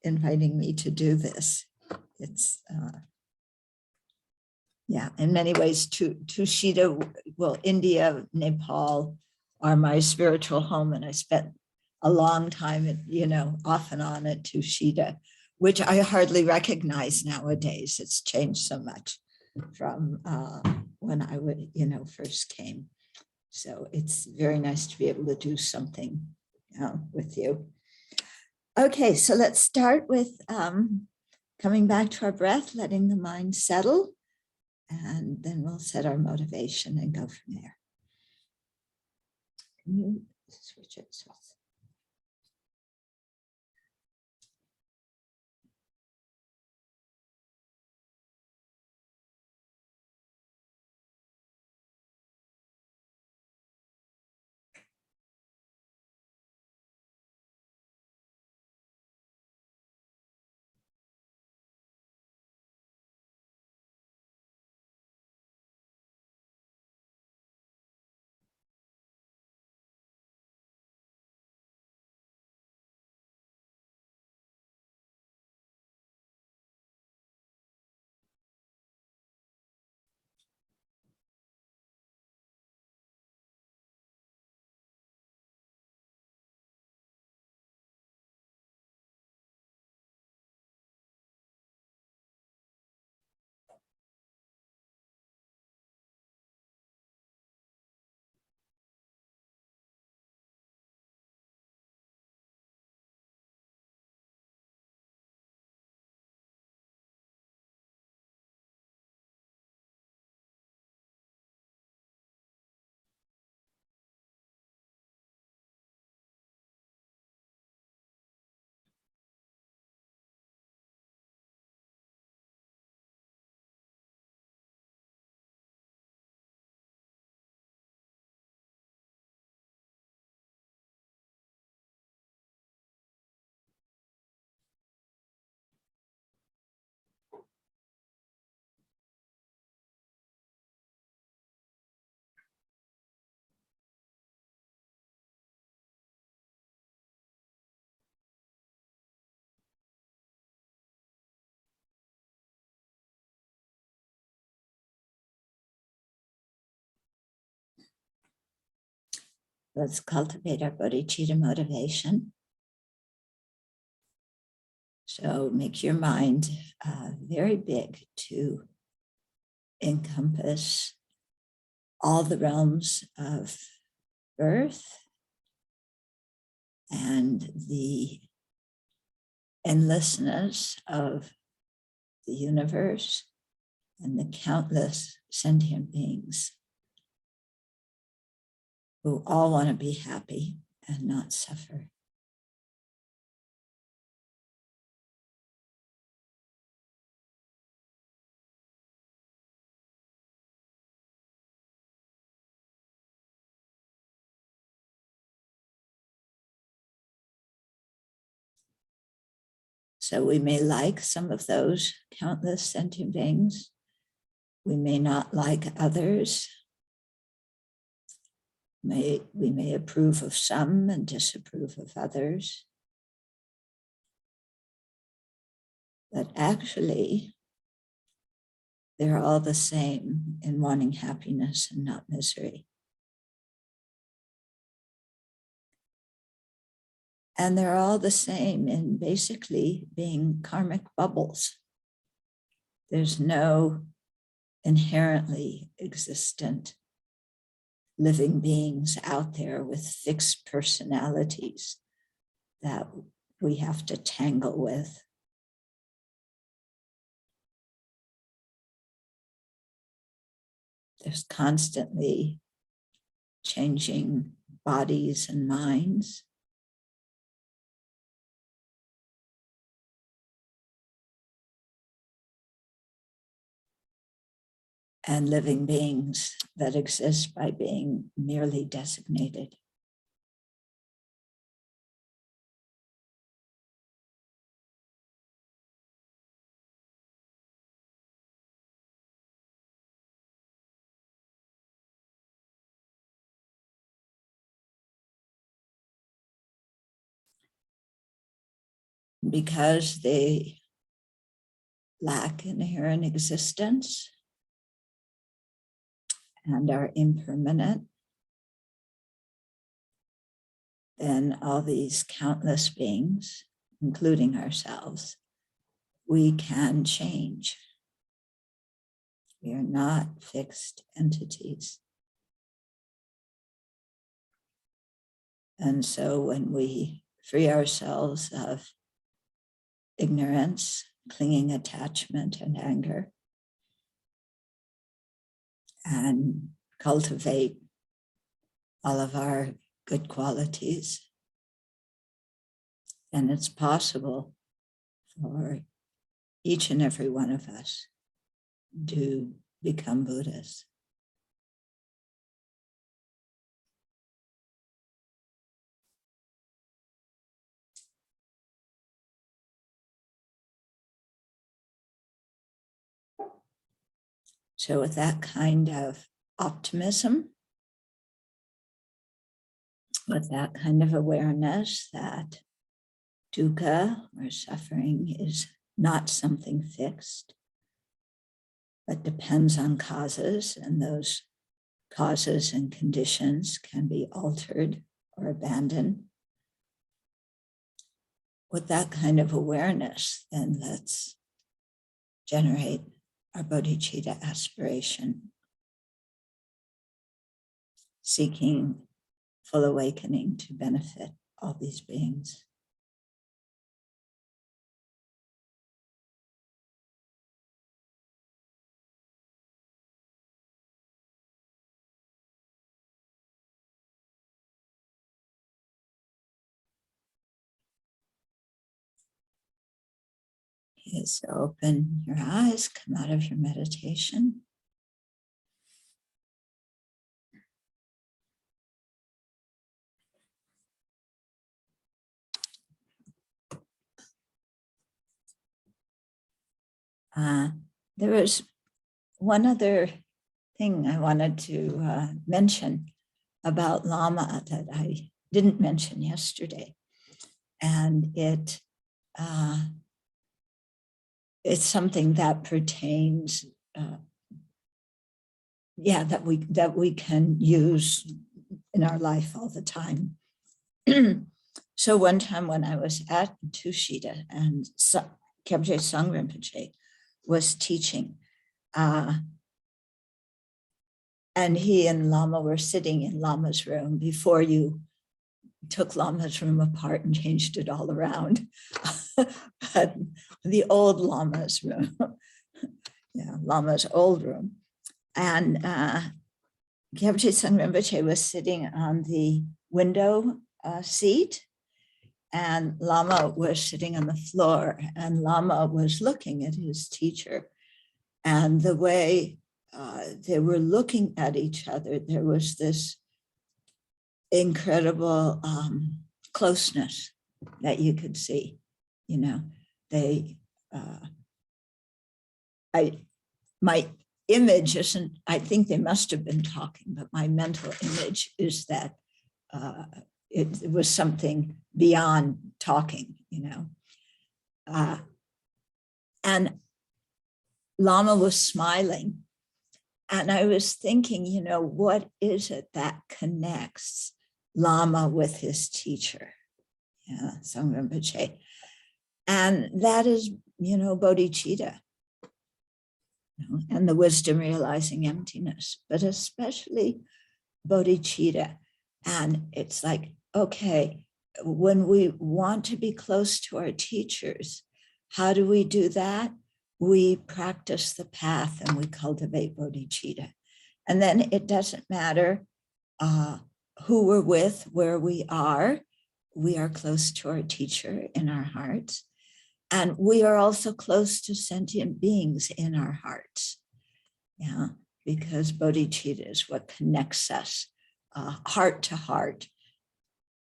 inviting me to do this. It's, yeah, in many ways, Tushita, well, India, Nepal are my spiritual home. And I spent a long time, off and on at Tushita, which I hardly recognize nowadays. It's changed so much from when I would, first came. So it's very nice to be able to do something with you. Okay, so let's start with coming back to our breath, letting the mind settle, and then we'll set our motivation and go from there. Can you switch it? Let's cultivate our bodhicitta motivation. So make your mind very big to encompass all the realms of birth and the endlessness of the universe and the countless sentient beings who all want to be happy and not suffer. So we may like some of those countless sentient beings. We may not like others. We may approve of some and disapprove of others. But actually, they're all the same in wanting happiness and not misery. And they're all the same in basically being karmic bubbles. There's no inherently existent living beings out there with fixed personalities that we have to tangle with. There's constantly changing bodies and minds. And living beings that exist by being merely designated. because they lack inherent existence and are impermanent, then all these countless beings, including ourselves, we can change. We are not fixed entities. And so when we free ourselves of ignorance, clinging attachment, and anger, and cultivate all of our good qualities, then it's possible for each and every one of us to become Buddhas. So with that kind of optimism, with that kind of awareness that dukkha or suffering is not something fixed, but depends on causes, and those causes and conditions can be altered or abandoned. With that kind of awareness, then let's generate our Bodhichitta aspiration, seeking full awakening to benefit all these beings. Okay, so open your eyes, come out of your meditation. There was one other thing I wanted to mention about Lama that I didn't mention yesterday. And it's something that pertains, that we can use in our life all the time. So one time when I was at Tushita and Kyabje Sangha Rinpoche was teaching, and he and Lama were sitting in Lama's room before you took Lama's room apart and changed it all around. But the old Lama's room, Lama's old room. And Kyabje Sangha Rinpoche was sitting on the window seat, and Lama was sitting on the floor, and Lama was looking at his teacher. And the way they were looking at each other, there was this incredible closeness that you could see. My image isn't, I think they must have been talking, but my mental image is that it was something beyond talking, and Lama was smiling. And I was thinking, what is it that connects Lama with his teacher, Sangha Rinpoche? And that is, bodhicitta, and the wisdom realizing emptiness, but especially bodhicitta. And it's like, okay, when we want to be close to our teachers, how do we do that? We practice the path and we cultivate bodhicitta. And then it doesn't matter who we're with, where we are close to our teacher in our hearts. And we are also close to sentient beings in our hearts. Because bodhicitta is what connects us heart to heart,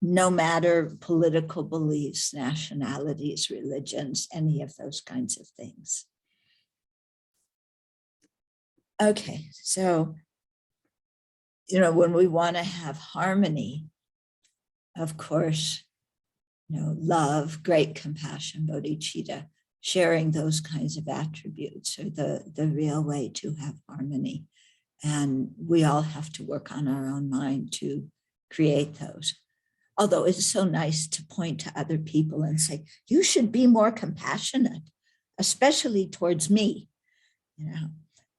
no matter political beliefs, nationalities, religions, any of those kinds of things. Okay, so, when we want to have harmony, of course, love, great compassion, bodhicitta, sharing those kinds of attributes are the real way to have harmony. And we all have to work on our own mind to create those. Although it's so nice to point to other people and say, you should be more compassionate, especially towards me,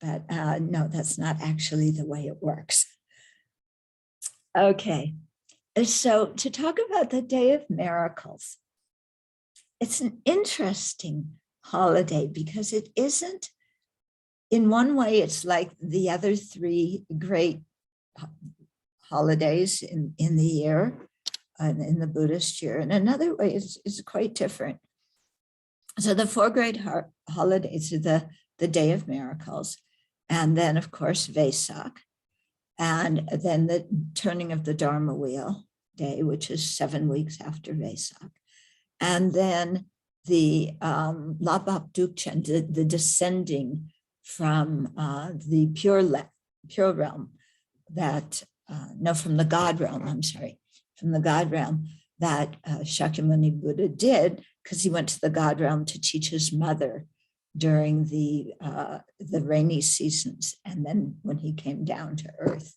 but no, that's not actually the way it works. Okay, so to talk about the Day of Miracles, it's an interesting holiday because it isn't, in one way, it's like the other three great holidays in the year, in the Buddhist year. In another way, it's quite different. So the four great holidays are the Day of Miracles, and then, of course, Vesak, and then the turning of the Dharma wheel day, which is 7 weeks after Vesak, and then the Labak Dukchen, the descending from the pure realm that, from the God realm, from the God realm that Shakyamuni Buddha did, because he went to the God realm to teach his mother during the rainy seasons. And then when he came down to earth,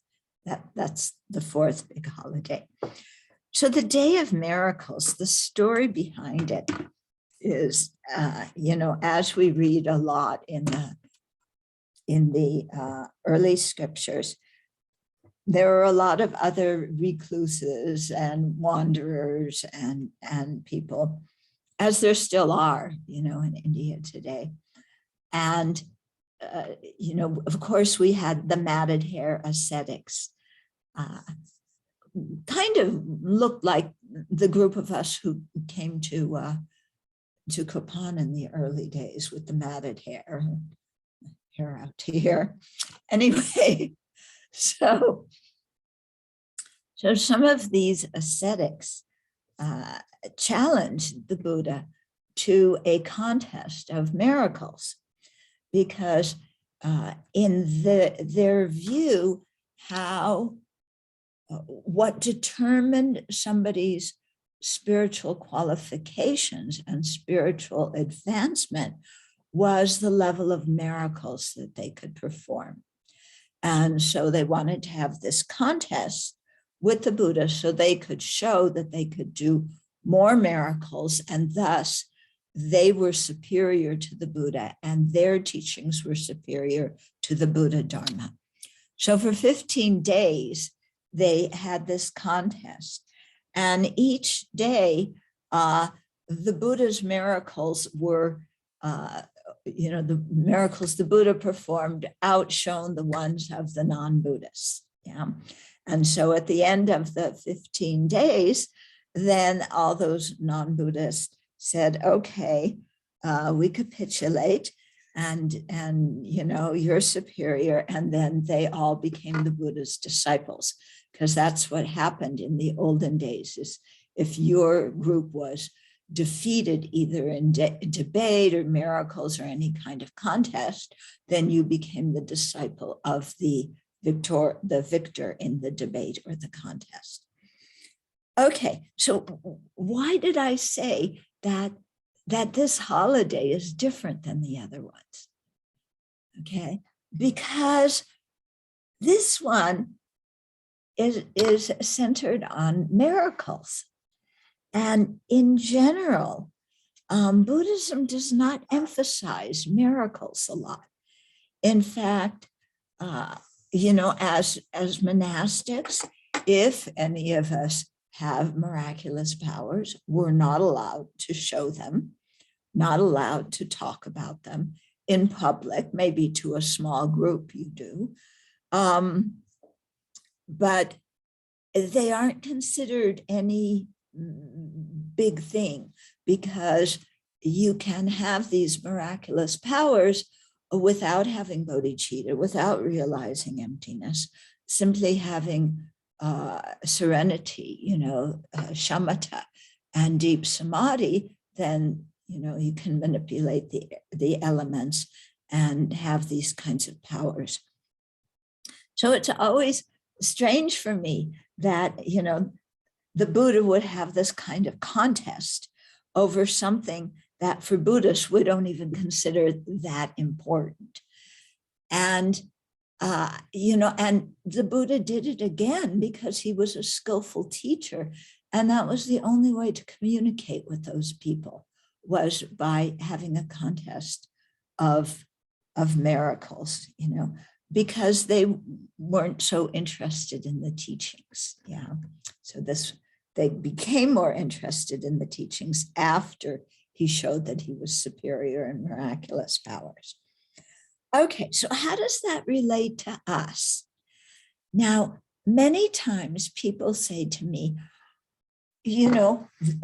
that's the fourth big holiday. So the Day of Miracles, the story behind it is, as we read a lot in the early scriptures, there are a lot of other recluses and wanderers and people, as there still are, in India today. And, of course, we had the matted hair ascetics, kind of looked like the group of us who came to Kopan in the early days with the matted hair out here. Anyway, so some of these ascetics challenged the Buddha to a contest of miracles, because in their view, what determined somebody's spiritual qualifications and spiritual advancement was the level of miracles that they could perform. And so they wanted to have this contest with the Buddha so they could show that they could do more miracles, and thus they were superior to the Buddha and their teachings were superior to the Buddha Dharma. So for 15 days, they had this contest, and each day the Buddha's miracles were, the miracles the Buddha performed outshone the ones of the non-Buddhists. Yeah. And so at the end of the 15 days, then all those non-Buddhists said, okay, we capitulate and you're superior. And then they all became the Buddha's disciples, because that's what happened in the olden days. Is if your group was defeated either in debate or miracles or any kind of contest, then you became the disciple of the victor in the debate or the contest. Okay, so why did I say that this holiday is different than the other ones? Okay, because this one is centered on miracles. And in general, Buddhism does not emphasize miracles a lot. In fact, as monastics, if any of us have miraculous powers, we're not allowed to show them, not allowed to talk about them in public. Maybe to a small group you do, but they aren't considered any big thing, because you can have these miraculous powers without having bodhicitta, without realizing emptiness, simply having serenity, shamatha and deep samadhi. Then you can manipulate the elements and have these kinds of powers. So it's always strange for me that the Buddha would have this kind of contest over something that for Buddhists, we don't even consider that important. And, and the Buddha did it again because he was a skillful teacher. And that was the only way to communicate with those people, was by having a contest of miracles, because they weren't so interested in the teachings. Yeah. So they became more interested in the teachings after he showed that he was superior in miraculous powers. Okay, so how does that relate to us? Now, many times people say to me,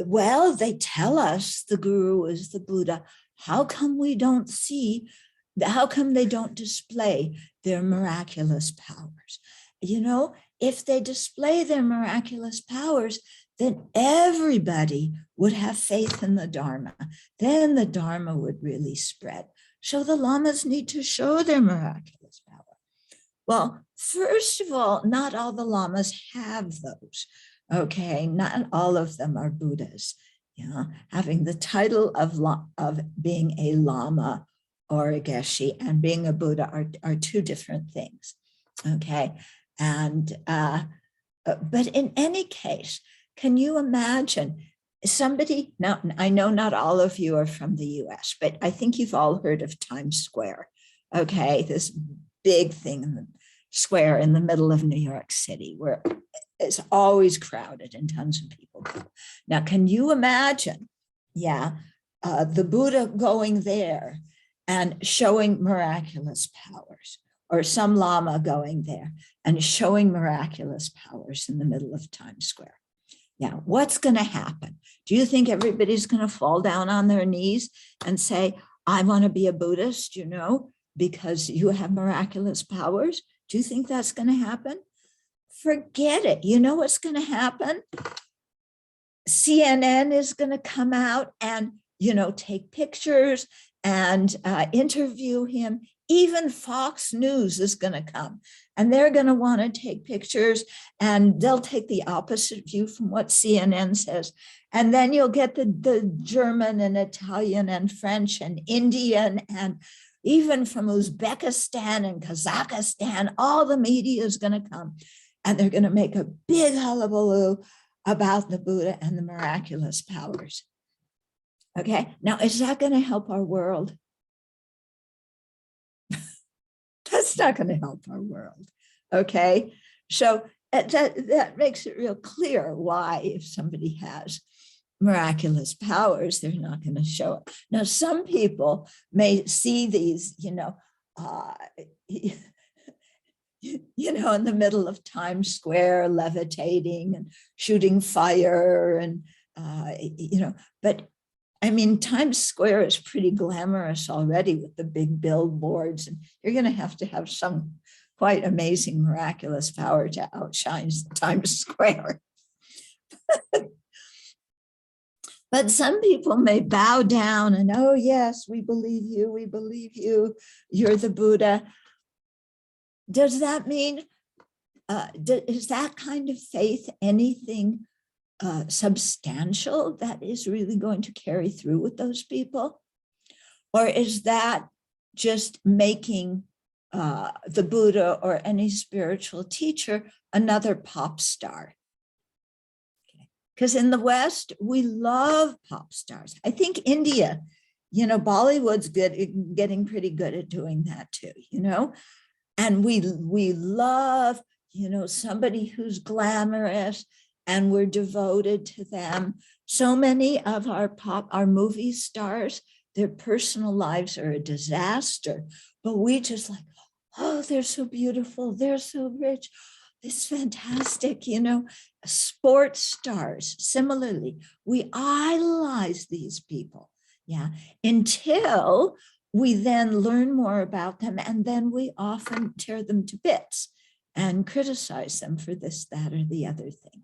well, they tell us the guru is the Buddha. How come we don't see, how come they don't display their miraculous powers? If they display their miraculous powers, then everybody would have faith in the Dharma. Then the Dharma would really spread. So the lamas need to show their miraculous power. Well, first of all, not all the lamas have those. Okay, not all of them are Buddhas. Having the title of being a lama or a geshe and being a Buddha are two different things. Okay, and but in any case, can you imagine somebody? Now, I know not all of you are from the US, but I think you've all heard of Times Square. Okay, this big thing in the square in the middle of New York City, where it's always crowded and tons of people go. Now, can you imagine, the Buddha going there and showing miraculous powers, or some lama going there and showing miraculous powers in the middle of Times Square? Now, what's going to happen? Do you think everybody's going to fall down on their knees and say, I want to be a Buddhist, because you have miraculous powers? Do you think that's going to happen? Forget it. You know what's going to happen? CNN is going to come out and, take pictures and interview him. Even Fox News is going to come and they're going to want to take pictures, and they'll take the opposite view from what CNN says. And then you'll get the German and Italian and French and Indian and even from Uzbekistan and Kazakhstan, all the media is going to come and they're going to make a big hullabaloo about the Buddha and the miraculous powers. Okay, now is that going to help our world? That's not going to help our world. Okay, so that makes it real clear why, if somebody has miraculous powers, they're not going to show it. Now, some people may see these, in the middle of Times Square, levitating and shooting fire, and but I mean, Times Square is pretty glamorous already with the big billboards, and you're going to have some quite amazing, miraculous power to outshine Times Square. But some people may bow down and, oh, yes, we believe you, you're the Buddha. Does that mean, is that kind of faith anything substantial that is really going to carry through with those people? Or is that just making the Buddha or any spiritual teacher another pop star? Because in the West, we love pop stars. I think India, Bollywood's getting pretty good at doing that too, and we love, somebody who's glamorous, and we're devoted to them. So many of our movie stars, their personal lives are a disaster, but we just like, oh, they're so beautiful, they're so rich, it's fantastic, Sports stars, similarly, we idolize these people, until we then learn more about them, and then we often tear them to bits and criticize them for this, that, or the other thing.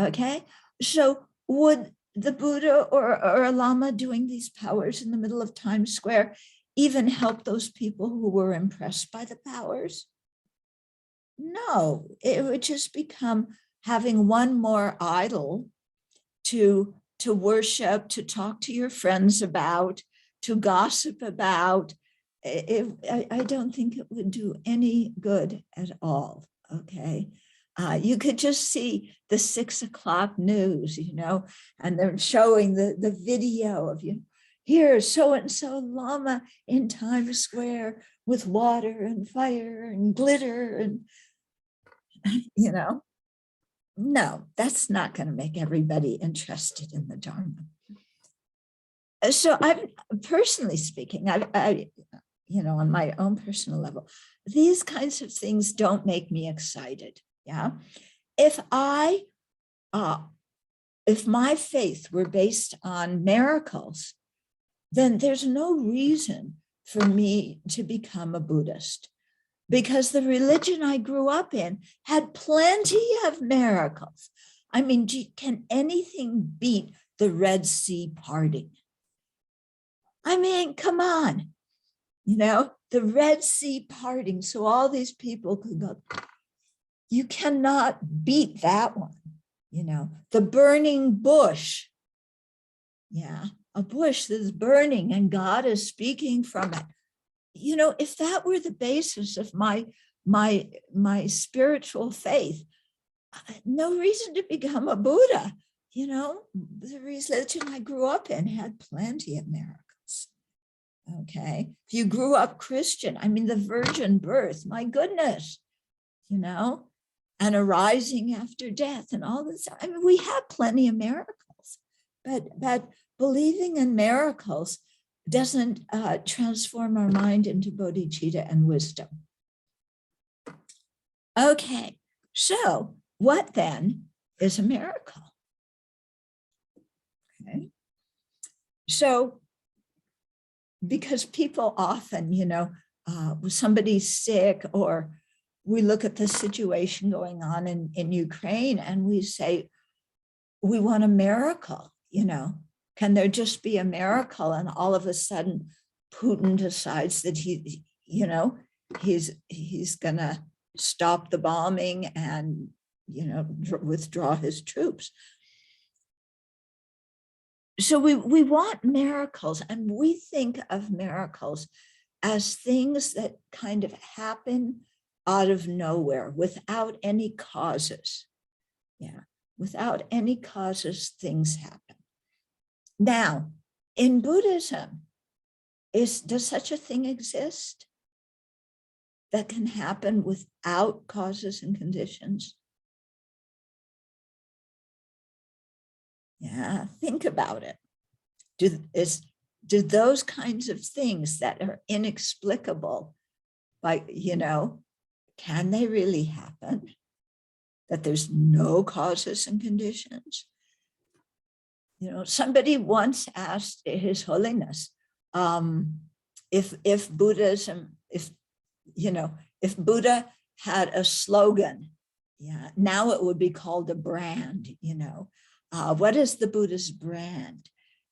Okay, so would the Buddha or a Lama doing these powers in the middle of Times Square even help those people who were impressed by the powers? No, it would just become having one more idol to worship, to talk to your friends about, to gossip about. I don't think it would do any good at all, okay? You could just see the 6 o'clock news, and they're showing the video of, here, so-and-so Lama in Times Square with water and fire and glitter and, no, that's not going to make everybody interested in the Dharma. So I'm personally speaking, I on my own personal level, these kinds of things don't make me excited. Yeah. If my faith were based on miracles, then there's no reason for me to become a Buddhist, because the religion I grew up in had plenty of miracles. I mean, can anything beat the Red Sea parting? I mean, come on, the Red Sea parting, so all these people could go. You cannot beat that one, the burning bush. Yeah, a bush that's burning and God is speaking from it. If that were the basis of my spiritual faith, no reason to become a Buddha. The religion I grew up in had plenty of miracles. Okay, if you grew up Christian, I mean, the virgin birth, my goodness, and arising after death and all this. I mean, we have plenty of miracles, but believing in miracles doesn't transform our mind into bodhicitta and wisdom. Okay, so what then is a miracle? Okay, so because people often, when somebody's sick, or we look at the situation going on in Ukraine and we say, we want a miracle, Can there just be a miracle? And all of a sudden, Putin decides that he's gonna stop the bombing and withdraw his troops. So we want miracles, and we think of miracles as things that kind of happen out of nowhere without any causes. Yeah, without any causes, things happen. Now, in Buddhism, does such a thing exist that can happen without causes and conditions? Yeah, think about it. Do those kinds of things that are inexplicable, can they really happen? That there's no causes and conditions? Somebody once asked His Holiness, if Buddhism, if Buddha had a slogan, now it would be called a brand, what is the Buddha's brand?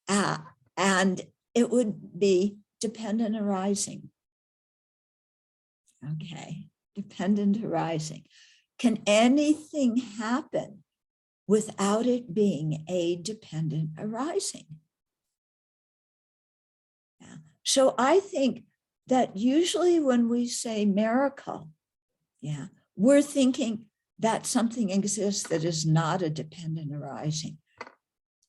And it would be dependent arising. Okay, dependent arising. Can anything happen without it being a dependent arising? Yeah. So I think that usually when we say miracle, we're thinking that something exists that is not a dependent arising.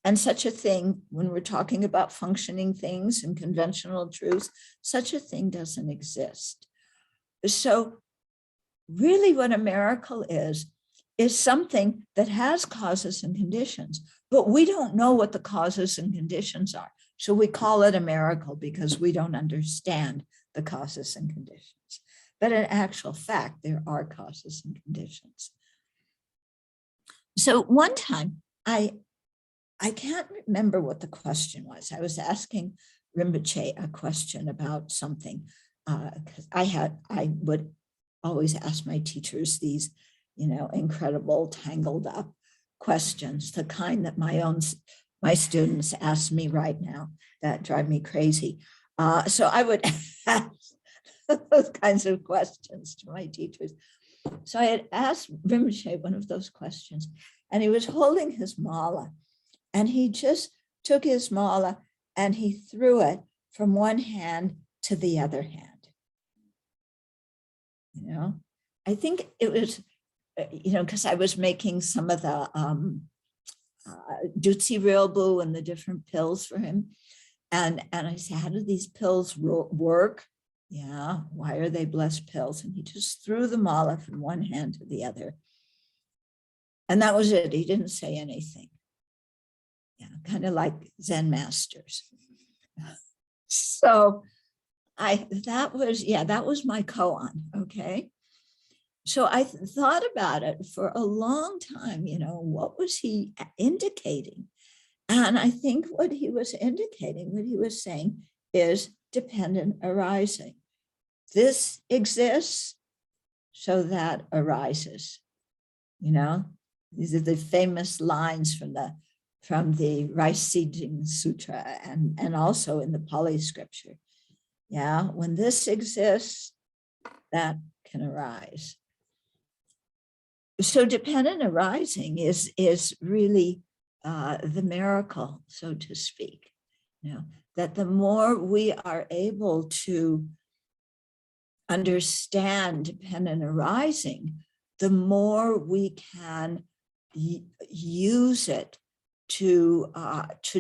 And such a thing, when we're talking about functioning things and conventional truths, such a thing doesn't exist. So really what a miracle is something that has causes and conditions, but we don't know what the causes and conditions are. So we call it a miracle because we don't understand the causes and conditions. But in actual fact, there are causes and conditions. So one time, I can't remember what the question was. I was asking Rinpoche a question about something, because I would always ask my teachers these, incredible tangled up questions, the kind that my students ask me right now that drive me crazy. So I would ask those kinds of questions to my teachers. So I had asked Rinpoche one of those questions, and he was holding his mala, and he just took his mala and he threw it from one hand to the other hand. I think it was, because I was making some of the Dutsi Rilbu and the different pills for him. And I said, how do these pills work? Yeah, why are they blessed pills? And he just threw the mala from one hand to the other. And that was it. He didn't say anything. Yeah, kind of like Zen masters. So that was my koan, okay? So I thought about it for a long time, what was he indicating? And I think what he was indicating, what he was saying is dependent arising. This exists, so that arises. These are the famous lines from the Rice Seeding Sutra and also in the Pali scripture. Yeah, when this exists, that can arise. So dependent arising is really the miracle, so to speak. That the more we are able to understand dependent arising, the more we can use it to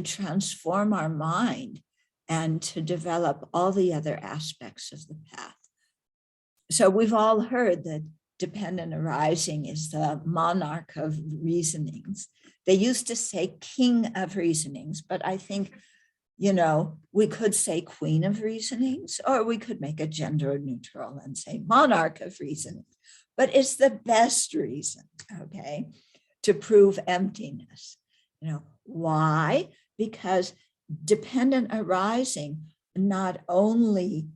transform our mind and to develop all the other aspects of the path. So we've all heard that dependent arising is the monarch of reasonings. They used to say king of reasonings, but I think, we could say queen of reasonings, or we could make it gender neutral and say monarch of reasonings. But it's the best reason, okay, to prove emptiness. Why? Because dependent arising not only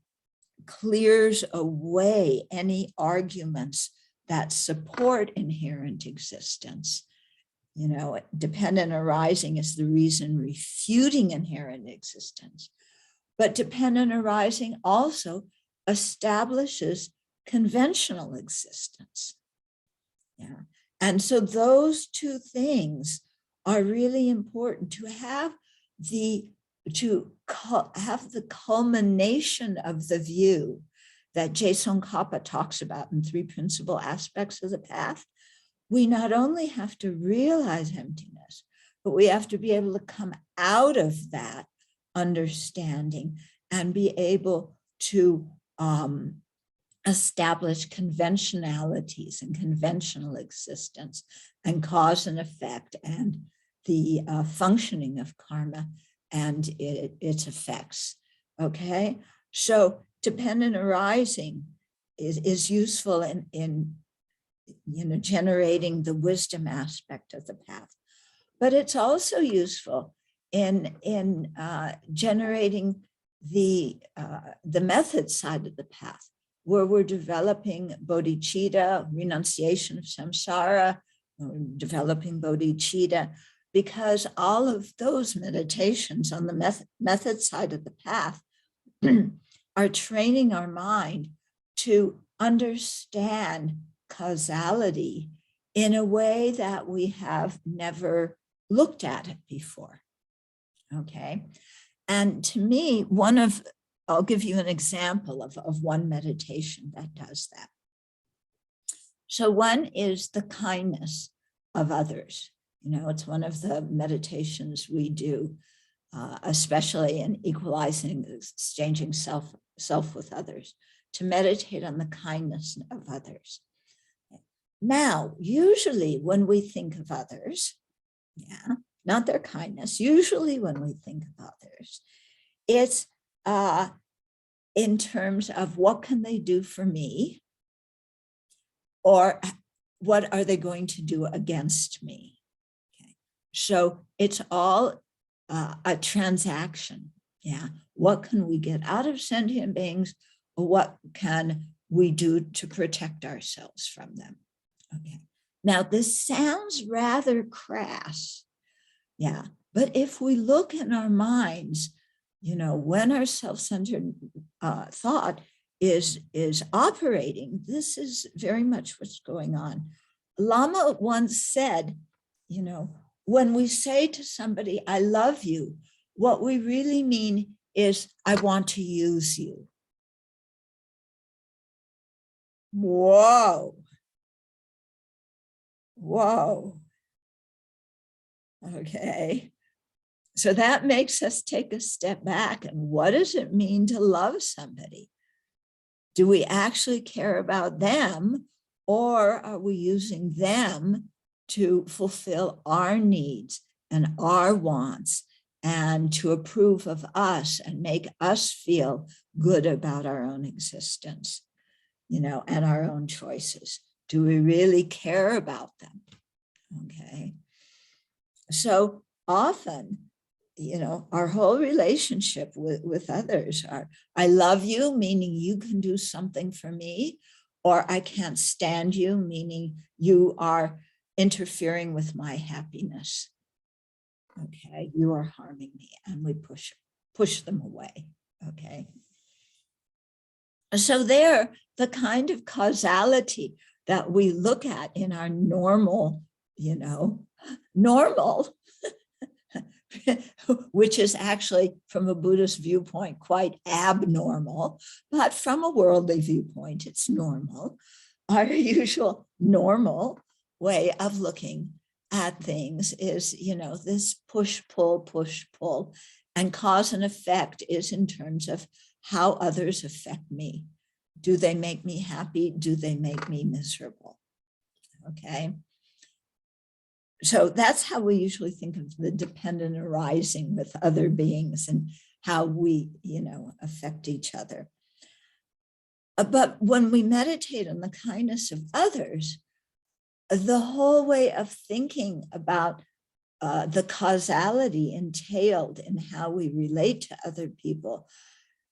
clears away any arguments that support inherent existence. Dependent arising is the reason refuting inherent existence. But dependent arising also establishes conventional existence. Yeah. And so those two things are really important to have the culmination of the view that Jason Kappa talks about in 3 principal aspects of the path. We not only have to realize emptiness, but we have to be able to come out of that understanding and be able to establish conventionalities and conventional existence and cause and effect and the functioning of karma and its effects. Okay, so dependent arising is useful in generating the wisdom aspect of the path, but it's also useful in generating the method side of the path, where we're developing bodhicitta, renunciation of samsara, developing bodhicitta, because all of those meditations on the method side of the path are training our mind to understand causality in a way that we have never looked at it before. Okay. And to me, I'll give you an example of one meditation that does that. So one is the kindness of others. It's one of the meditations we do, especially in equalizing, exchanging self with others, to meditate on the kindness of others. Now, usually when we think of others, not their kindness, usually when we think of others, it's in terms of what can they do for me, or what are they going to do against me? Okay. So it's all a transaction. Yeah. What can we get out of sentient beings? Or what can we do to protect ourselves from them? Okay. Now, this sounds rather crass. Yeah. But if we look in our minds, when our self-centered thought is operating, this is very much what's going on. Lama once said, when we say to somebody, I love you, what we really mean is, I want to use you. Whoa. Whoa. Okay. So that makes us take a step back. And what does it mean to love somebody? Do we actually care about them, or are we using them to fulfill our needs and our wants and to approve of us and make us feel good about our own existence, and our own choices? Do we really care about them? Okay. So often, our whole relationship with others are, I love you, meaning you can do something for me, or I can't stand you, meaning you are interfering with my happiness. Okay, you are harming me, and we push them away. Okay. So there, the kind of causality that we look at in our normal, which is actually from a Buddhist viewpoint quite abnormal, but from a worldly viewpoint, it's normal. Our usual normal way of looking at things is, this push, pull, and cause and effect is in terms of how others affect me. Do they make me happy? Do they make me miserable? Okay. So that's how we usually think of the dependent arising with other beings and how we, affect each other. But when we meditate on the kindness of others, the whole way of thinking about the causality entailed in how we relate to other people,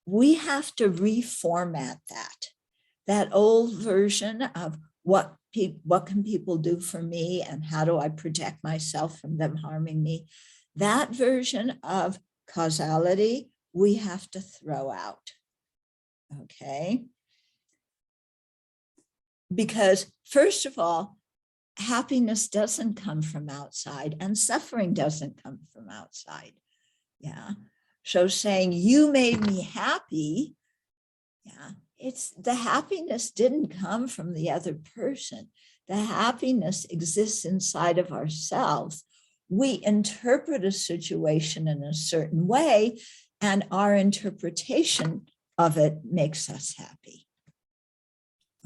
we have to reformat that old version of what can people do for me and how do I protect myself from them harming me. That version of causality we have to throw out. Okay. Because first of all, happiness doesn't come from outside and suffering doesn't come from outside. Yeah. So saying you made me happy, yeah, it's the happiness didn't come from the other person. The happiness exists inside of ourselves. We interpret a situation in a certain way, and our interpretation of it makes us happy.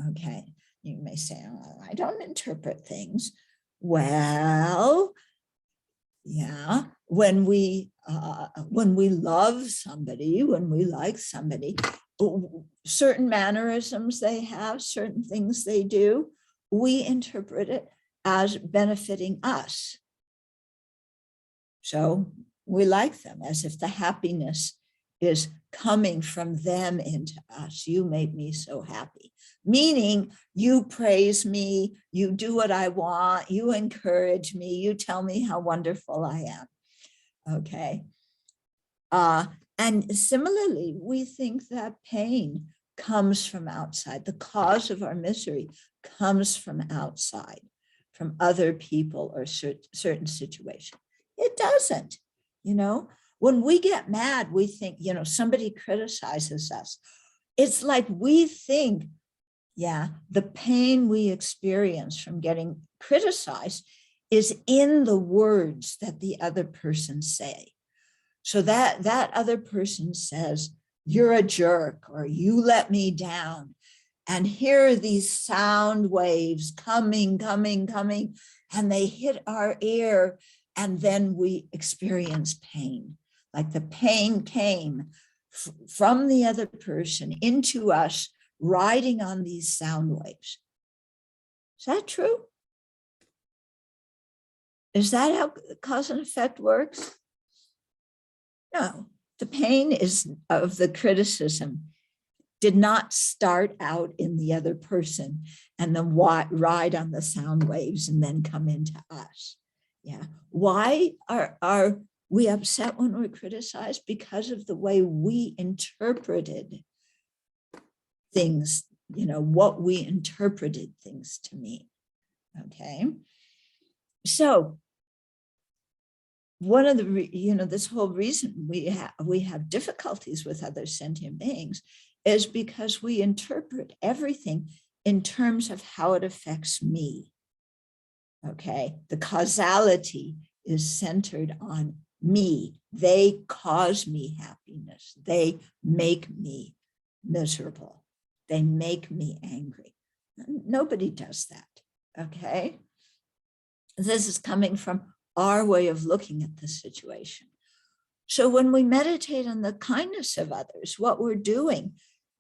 Okay, you may say, oh, I don't interpret things. Well, yeah, when we love somebody, when we like somebody, certain mannerisms they have, certain things they do, we interpret it as benefiting us. So we like them as if the happiness is coming from them into us. You make me so happy. Meaning you praise me, you do what I want, you encourage me, you tell me how wonderful I am. Okay. And similarly, we think that pain comes from outside. The cause of our misery comes from outside, from other people or certain situations. It doesn't, When we get mad, we think, somebody criticizes us. It's like we think, the pain we experience from getting criticized is in the words that the other person say. So that other person says, you're a jerk, or you let me down. And here are these sound waves coming, and they hit our ear, and then we experience pain. Like the pain came from the other person into us, riding on these sound waves. Is that true? Is that how cause and effect works? No, the pain is of the criticism did not start out in the other person and then ride on the sound waves and then come into us. Yeah. Why are we upset when we're criticized? Because of the way we interpreted things, what we interpreted things to mean. Okay. So one of the, this whole reason we have difficulties with other sentient beings is because we interpret everything in terms of how it affects me. Okay. The causality is centered on me. They cause me happiness. They make me miserable. They make me angry. Nobody does that. Okay. This is coming from our way of looking at the situation. So when we meditate on the kindness of others, what we're doing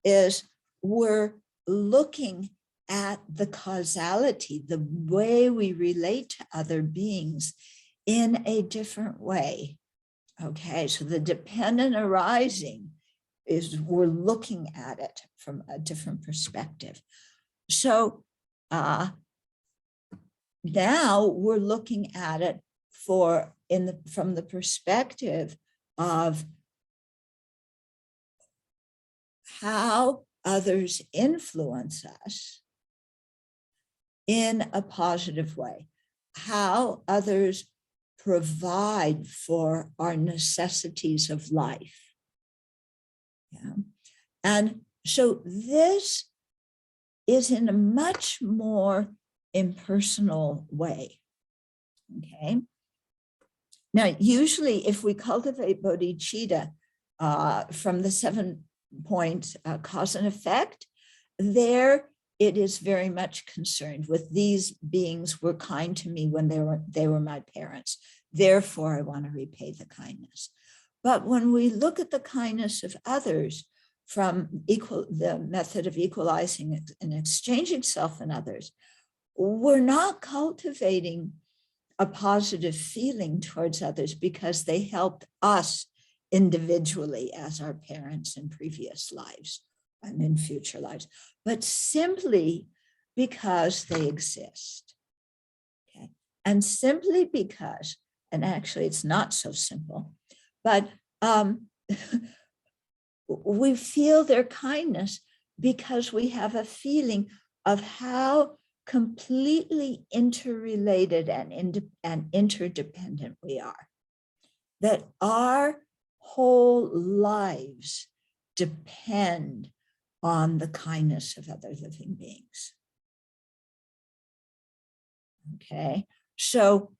is we're looking at the causality, the way we relate to other beings in a different way. Okay, so the dependent arising is we're looking at it from a different perspective. So now we're looking at it from the perspective of how others influence us in a positive way, how others provide for our necessities of life. Yeah. And so this is in a much more impersonal way. Okay. Now, usually if we cultivate bodhicitta from the 7-point cause and effect, there it is very much concerned with these beings were kind to me when they were my parents. Therefore, I want to repay the kindness. But when we look at the kindness of others from the method of equalizing and exchanging self and others, we're not cultivating a positive feeling towards others because they helped us individually as our parents in previous lives and in future lives, but simply because they exist. Okay. And simply because, and actually it's not so simple, but we feel their kindness because we have a feeling of how completely interrelated and interdependent we are, that our whole lives depend on the kindness of other living beings. Okay, so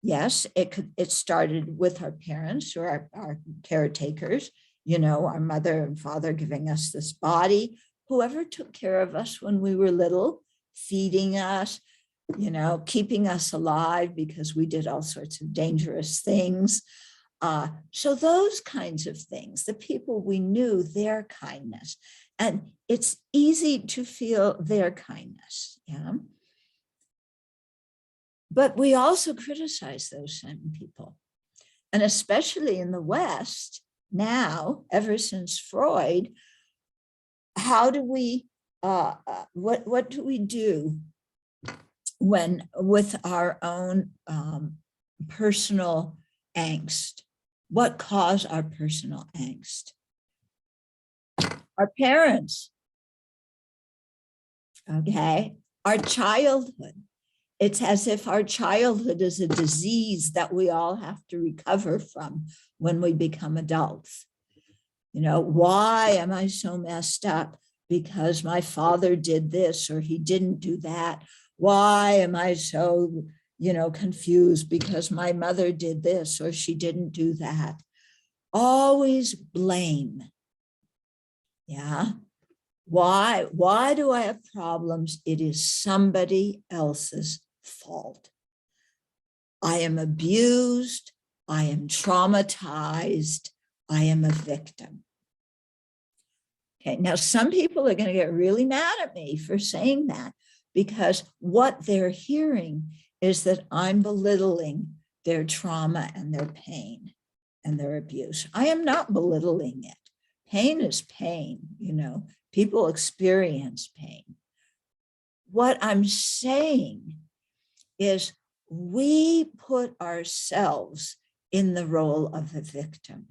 yes, it started with our parents or our caretakers, our mother and father giving us this body, whoever took care of us when we were little, feeding us, keeping us alive because we did all sorts of dangerous things. So those kinds of things, the people we knew, their kindness, and it's easy to feel their kindness. Yeah. But we also criticize those same people. And especially in the West now, ever since Freud, how do we, what do we do with our own personal angst? What caused our personal angst? Our parents, okay? Our childhood. It's as if our childhood is a disease that we all have to recover from when we become adults. Why am I so messed up? Because my father did this or he didn't do that. Why am I so, confused? Because my mother did this or she didn't do that. Always blame. Yeah. Why do I have problems? It is somebody else's fault. I am abused. I am traumatized. I am a victim. Okay, now some people are going to get really mad at me for saying that because what they're hearing is that I'm belittling their trauma and their pain and their abuse. I am not belittling it. Pain is pain, people experience pain. What I'm saying is we put ourselves in the role of the victim.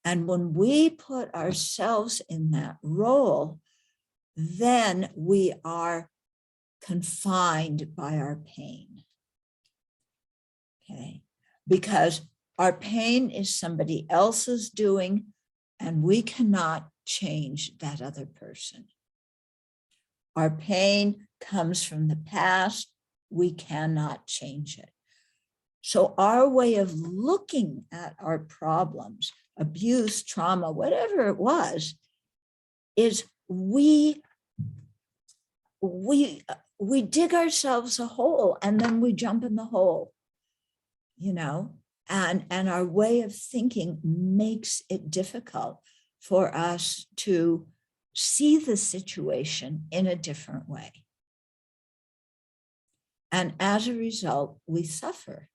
And when we put ourselves in that role, then we are confined by our pain. Okay, because our pain is somebody else's doing, and we cannot change that other person. Our pain comes from the past. We cannot change it. So our way of looking at our problems, abuse, trauma, whatever it was, is we dig ourselves a hole and then we jump in the hole, you know, and our way of thinking makes it difficult for us to see the situation in a different way. And as a result, we suffer.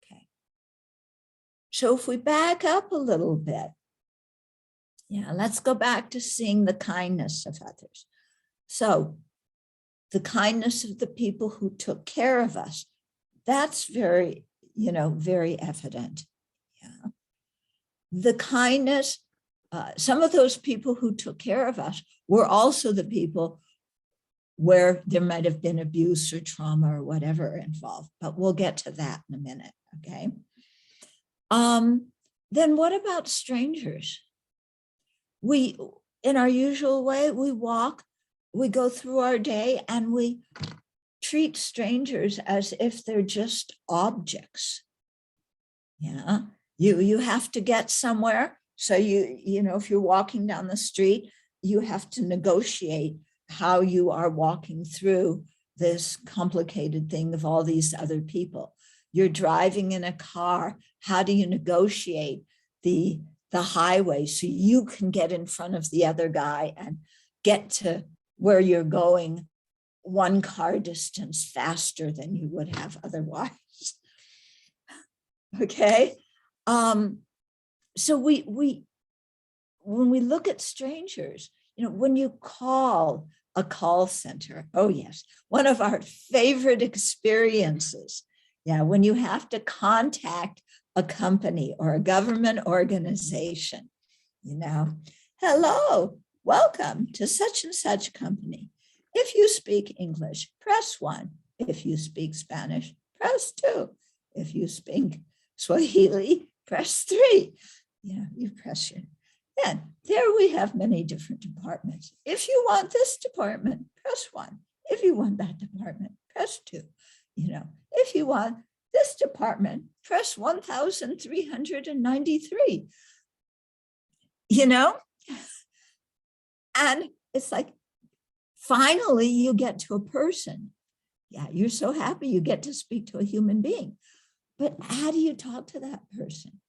Okay. So if we back up a little bit, let's go back to seeing the kindness of others. So the kindness of the people who took care of us, that's very, very evident. Yeah. The kindness, some of those people who took care of us were also the people where there might have been abuse or trauma or whatever involved, but we'll get to that in a minute, okay? Then what about strangers? We, in our usual way, we walk, we go through our day and we treat strangers as if they're just objects. Yeah, you have to get somewhere. So if you're walking down the street, you have to negotiate how you are walking through this complicated thing of all these other people. You're driving in a car. How do you negotiate the highway so you can get in front of the other guy and get to where you're going one car distance faster than you would have otherwise? Okay. So when we look at strangers, when you call a call center, oh yes, one of our favorite experiences. Yeah, when you have to contact a company or a government organization, hello, welcome to such and such company. If you speak English, press 1. If you speak Spanish, press 2. If you speak Swahili, press 3. You press your. Then there we have many different departments. If you want this department, press 1. If you want that department, press 2. If you want this department, press 1393. And it's like, finally you get to a person. Yeah, you're so happy you get to speak to a human being. But how do you talk to that person?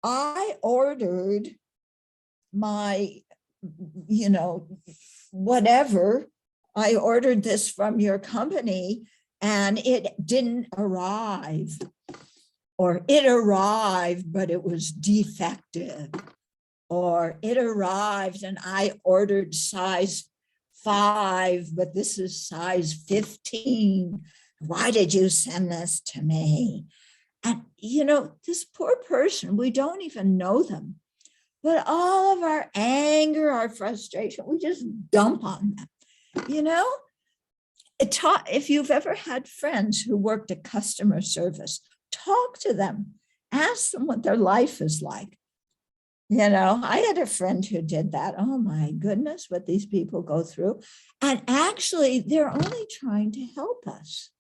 I ordered my, whatever. I ordered this from your company and it didn't arrive. Or it arrived, but it was defective. Or it arrived and I ordered size 5, but this is size 15. Why did you send this to me? And, this poor person, we don't even know them, but all of our anger, our frustration, we just dump on them, If you've ever had friends who worked at customer service, talk to them, ask them what their life is like. I had a friend who did that. Oh my goodness, what these people go through. And actually, they're only trying to help us.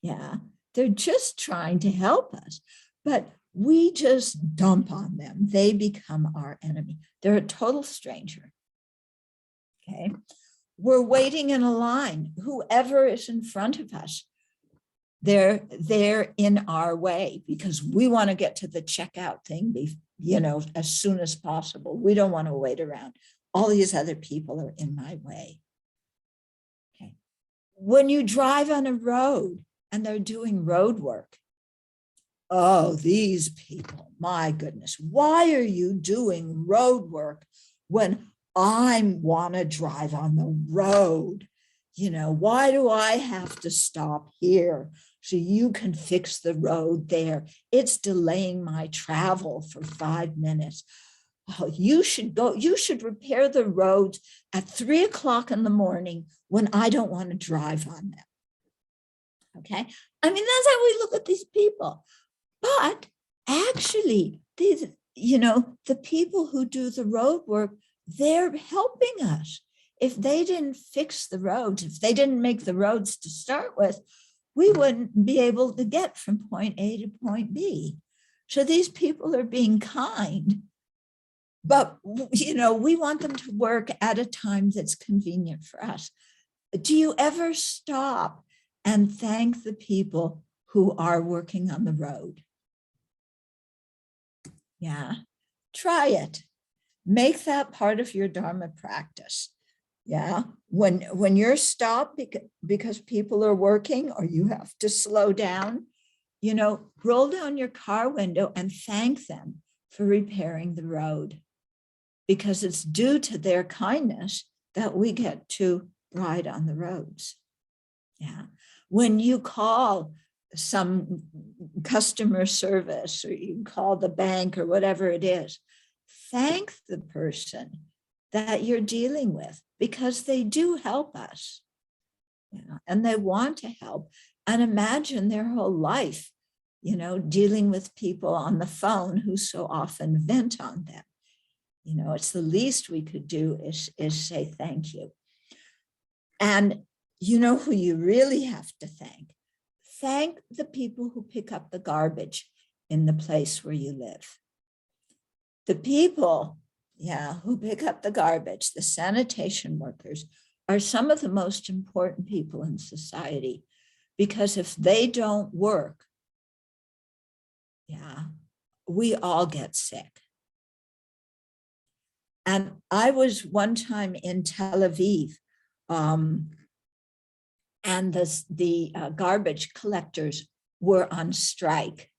Yeah, they're just trying to help us. But we just dump on them. They become our enemy. They're a total stranger. Okay. We're waiting in a line. Whoever is in front of us, they're in our way because we want to get to the checkout thing, as soon as possible. We don't want to wait around. All these other people are in my way. Okay. When you drive on a road and they're doing road work, oh, these people, my goodness, why are you doing road work when I want to drive on the road? Why do I have to stop here so you can fix the road there? It's delaying my travel for 5 minutes. oh, you should repair the roads at 3 o'clock in the morning when I don't want to drive on them. Okay. I mean, that's how we look at these people. But actually, these, the people who do the road work, they're helping us. If they didn't fix the roads, if they didn't make the roads to start with, we wouldn't be able to get from point A to point B. So these people are being kind, but we want them to work at a time that's convenient for us. Do you ever stop and thank the people who are working on the road? Yeah, try it. Make that part of your Dharma practice. Yeah, when you're stopped because people are working or you have to slow down, roll down your car window and thank them for repairing the road, because it's due to their kindness that we get to ride on the roads. Yeah, when you call some customer service or you call the bank or whatever it is, thank the person that you're dealing with, because they do help us, and they want to help. And imagine their whole life, dealing with people on the phone who so often vent on them. It's the least we could do is say thank you. And who you really have to thank? Thank the people who pick up the garbage in the place where you live. The people, who pick up the garbage, the sanitation workers, are some of the most important people in society, because if they don't work, we all get sick. And I was one time in Tel Aviv, and the garbage collectors were on strike.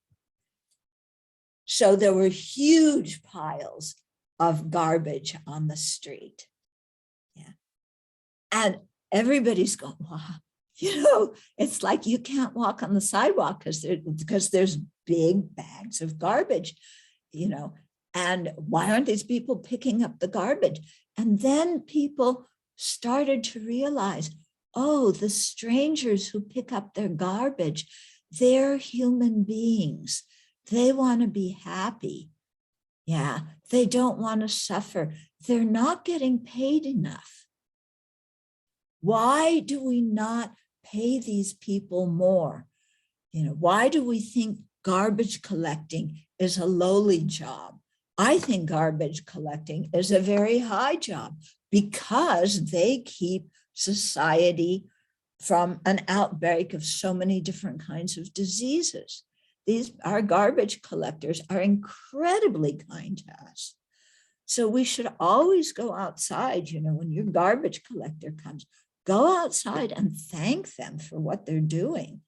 So there were huge piles of garbage on the street. Yeah. And everybody's going, wow, it's like you can't walk on the sidewalk because there's big bags of garbage, and why aren't these people picking up the garbage? And then people started to realize, oh, the strangers who pick up their garbage, they're human beings. They want to be happy. Yeah, they don't want to suffer. They're not getting paid enough. Why do we not pay these people more? Why do we think garbage collecting is a lowly job? I think garbage collecting is a very high job, because they keep society from an outbreak of so many different kinds of diseases. Our garbage collectors are incredibly kind to us. So we should always go outside, when your garbage collector comes, go outside and thank them for what they're doing.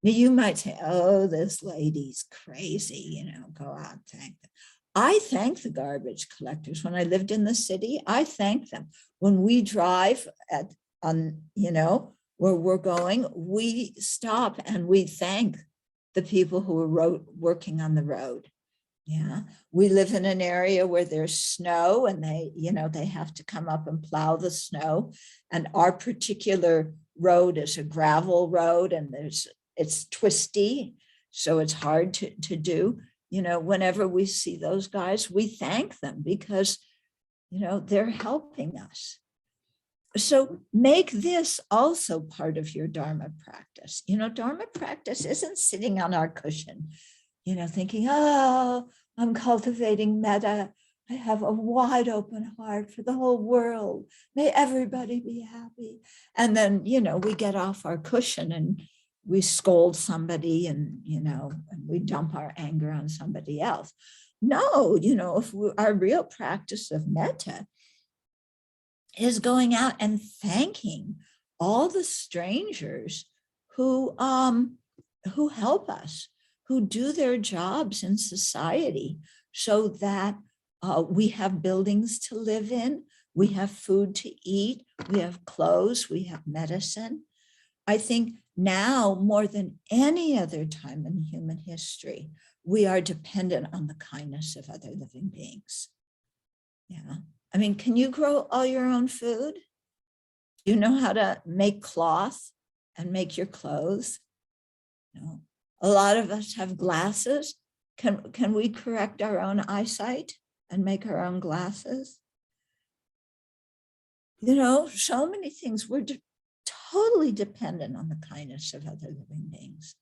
Now you might say, oh, this lady's crazy, go out and thank them. I thank the garbage collectors. When I lived in the city, I thank them. When we drive where we're going, we stop and we thank the people who are working on the road. Yeah, we live in an area where there's snow, and they have to come up and plow the snow. And our particular road is a gravel road, and it's twisty, so it's hard to do. Whenever we see those guys, we thank them, because they're helping us. So make this also part of your Dharma practice. Dharma practice isn't sitting on our cushion, thinking, oh, I'm cultivating metta. I have a wide open heart for the whole world. May everybody be happy. And then, we get off our cushion and we scold somebody, and, and we dump our anger on somebody else. No, if our real practice of metta is going out and thanking all the strangers who help us, who do their jobs in society, so that we have buildings to live in, we have food to eat, we have clothes, we have medicine. I think now, more than any other time in human history, we are dependent on the kindness of other living beings. Yeah. I mean, can you grow all your own food? Do you know how to make cloth and make your clothes? No. A lot of us have glasses. Can we correct our own eyesight and make our own glasses? You know, so many things. We're totally dependent on the kindness of other living beings.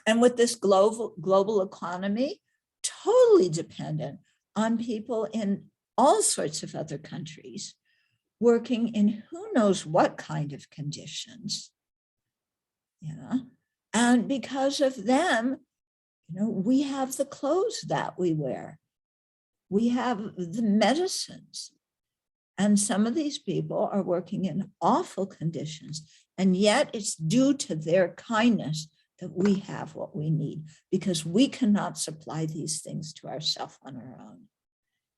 And with this global economy, totally dependent on people in all sorts of other countries working in who knows what kind of conditions. Yeah. And because of them, you know, we have the clothes that we wear. We have the medicines. And some of these people are working in awful conditions. And yet it's due to their kindness that we have what we need, because we cannot supply these things to ourselves on our own.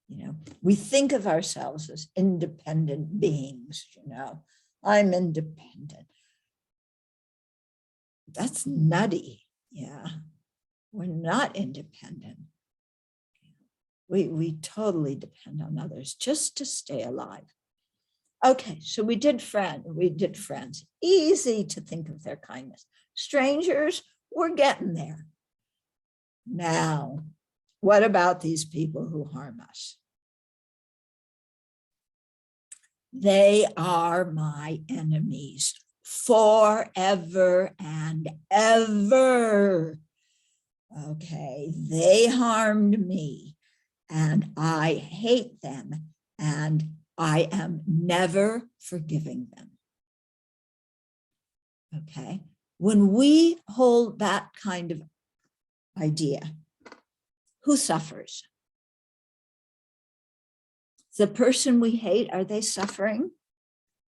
You know, we think of ourselves as independent beings, you know, I'm independent. That's nutty. Yeah, we're not independent. We totally depend on others just to stay alive. Okay, so we did friends. Easy to think of their kindness. Strangers, we're getting there. Now, what about these people who harm us? They are my enemies forever and ever. Okay, they harmed me and I hate them and I am never forgiving them. Okay, when we hold that kind of idea, who suffers? The person we hate, are they suffering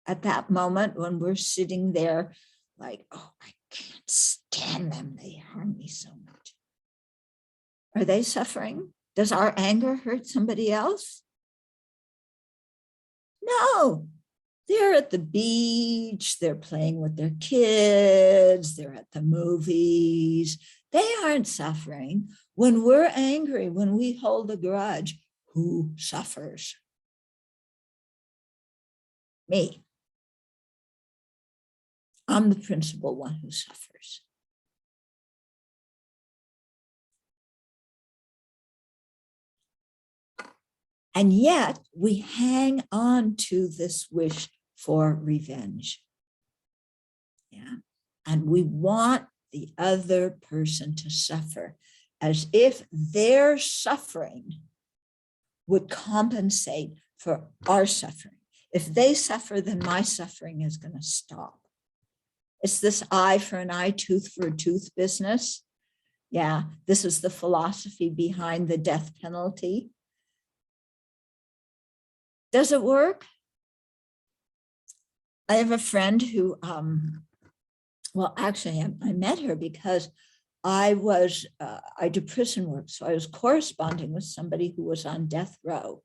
at that moment when we're sitting there like, oh, I can't stand them, they harm me so much? Are they suffering? Does our anger hurt somebody else? No, they're at the beach, they're playing with their kids, they're at the movies. They aren't suffering. When we're angry, when we hold a grudge, who suffers? Me. I'm the principal one who suffers. And yet we hang on to this wish for revenge. Yeah. And we want the other person to suffer as if their suffering would compensate for our suffering. If they suffer, then my suffering is going to stop. It's this eye for an eye, tooth for a tooth business. Yeah, this is the philosophy behind the death penalty. Does it work? I have a friend who, well, actually, I met her because I did prison work. So I was corresponding with somebody who was on death row.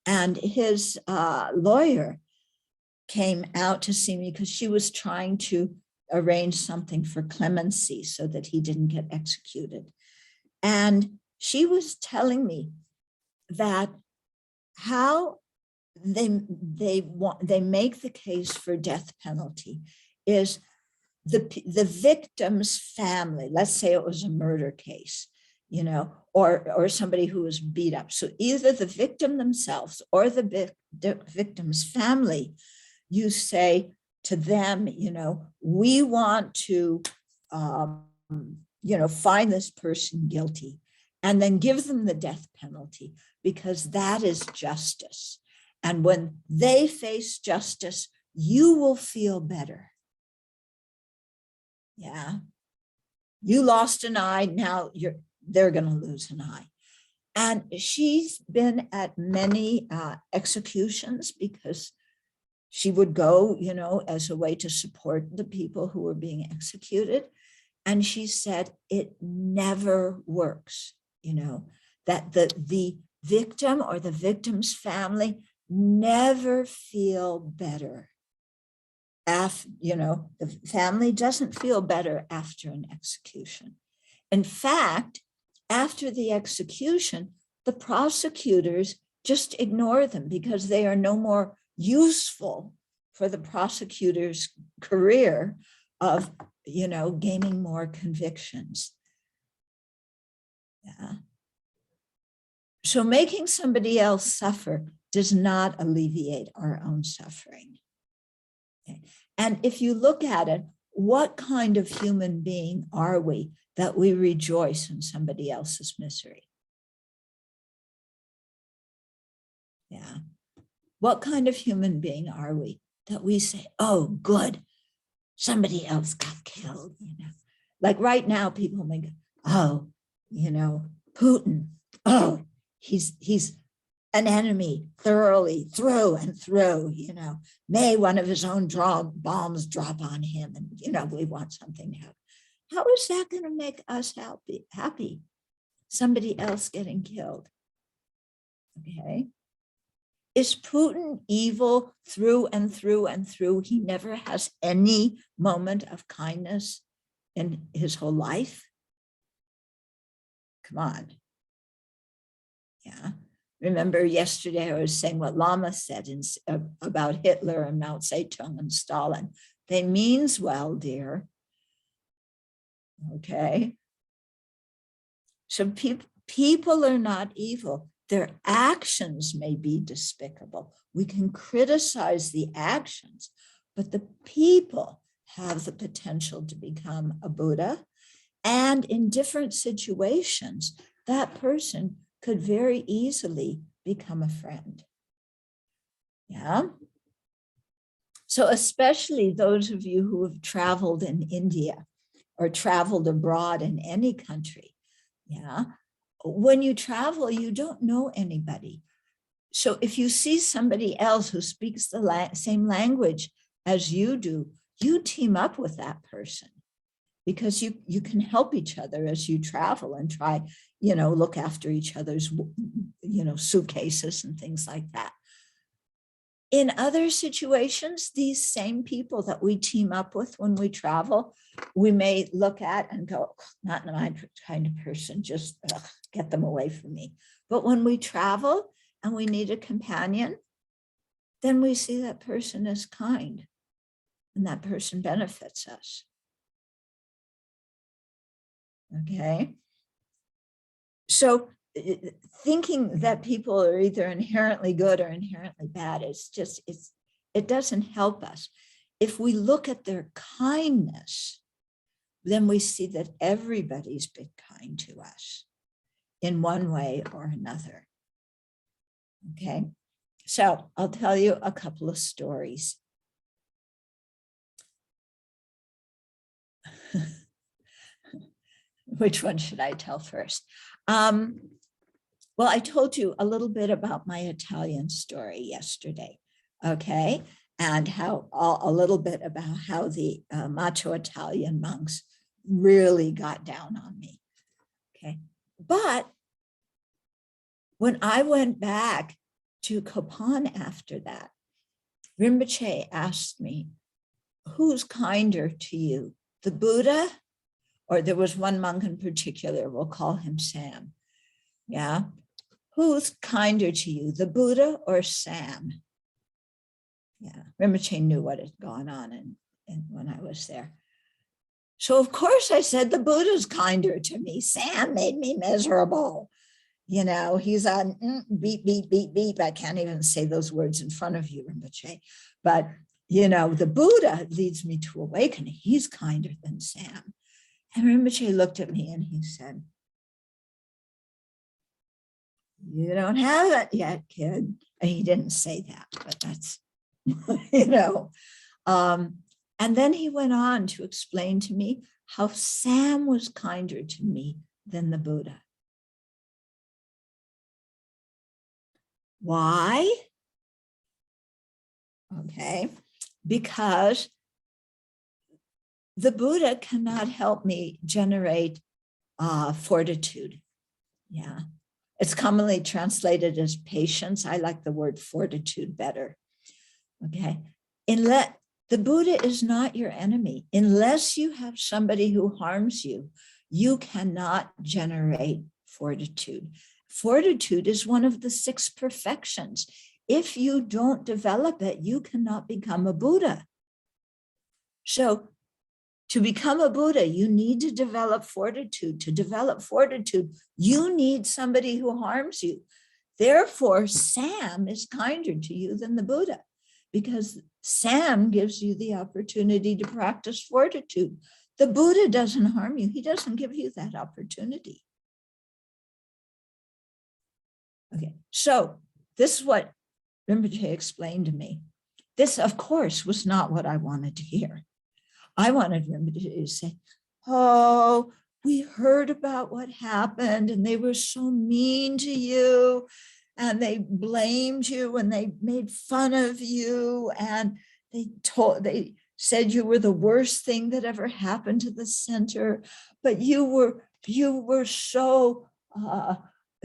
And his lawyer came out to see me because she was trying to arrange something for clemency so that he didn't get executed. And she was telling me that how they make the case for death penalty is the victim's family. Let's say it was a murder case, you know, or somebody who was beat up. So either the victim themselves or the victim's family, you say to them, you know, we want to, you know, find this person guilty and then give them the death penalty because that is justice. And when they face justice, you will feel better. Yeah. You lost an eye, now they're going to lose an eye. And she's been at many executions because she would go, you know, as a way to support the people who were being executed. And she said, it never works, you know, that the victim or the victim's family never feel better. After, you know, the family doesn't feel better after an execution. In fact, after the execution, the prosecutors just ignore them because they are no more useful for the prosecutor's career of, gaining more convictions. Yeah. So making somebody else suffer does not alleviate our own suffering. Okay. And if you look at it, what kind of human being are we that we rejoice in somebody else's misery? Yeah. What kind of human being are we that we say, oh, good, somebody else got killed, Like right now, people may go, oh, Putin, oh, he's an enemy thoroughly through and through, may one of his own bombs drop on him and, we want something to happen. How is that going to make us happy? Somebody else getting killed. Okay. Is Putin evil through and through and through? He never has any moment of kindness in his whole life. Come on. Yeah. Remember yesterday I was saying what Lama said about Hitler and Mao Zedong and Stalin. They means well, dear. Okay. So people are not evil. Their actions may be despicable. We can criticize the actions, but the people have the potential to become a Buddha. And in different situations, that person could very easily become a friend. Yeah. So especially those of you who have traveled in India or traveled abroad in any country. Yeah. When you travel, you don't know anybody. So if you see somebody else who speaks the same language as you do, you team up with that person because you can help each other as you travel and try, look after each other's, suitcases and things like that. In other situations, these same people that we team up with when we travel, we may look at and go, not my kind of person, just get them away from me. But when we travel and we need a companion, then we see that person as kind and that person benefits us. Okay. So thinking that people are either inherently good or inherently bad, it doesn't help us. If we look at their kindness, then we see that everybody's been kind to us in one way or another. Okay, so I'll tell you a couple of stories. Which one should I tell first? Well, I told you a little bit about my Italian story yesterday, okay? And how a little bit about how the macho Italian monks really got down on me, okay? But when I went back to Kopan after that, Rinpoche asked me, who's kinder to you, the Buddha? Or there was one monk in particular, we'll call him Sam. Yeah. Who's kinder to you, the Buddha or Sam? Yeah. Rinpoche knew what had gone on and when I was there. So of course I said the Buddha's kinder to me. Sam made me miserable. He's on beep, beep, beep, beep. I can't even say those words in front of you, Rinpoche. But, the Buddha leads me to awakening. He's kinder than Sam. And Rinpoche looked at me and he said, you don't have it yet, kid. And he didn't say that, but that's, and then he went on to explain to me how Sam was kinder to me than the Buddha. Why? Okay, because the Buddha cannot help me generate fortitude. Yeah. It's commonly translated as patience. I like the word fortitude better. Okay. The Buddha is not your enemy. Unless you have somebody who harms you, you cannot generate fortitude. Fortitude is one of the 6 perfections. If you don't develop it, you cannot become a Buddha. So to become a Buddha, you need to develop fortitude. To develop fortitude, you need somebody who harms you. Therefore, Sam is kinder to you than the Buddha, because Sam gives you the opportunity to practice fortitude. The Buddha doesn't harm you. He doesn't give you that opportunity. Okay, so this is what Rinpoche explained to me. This, of course, was not what I wanted to hear. I wanted Rinpoche to say, oh, we heard about what happened and they were so mean to you and they blamed you and they made fun of you and they said you were the worst thing that ever happened to the center, but you were so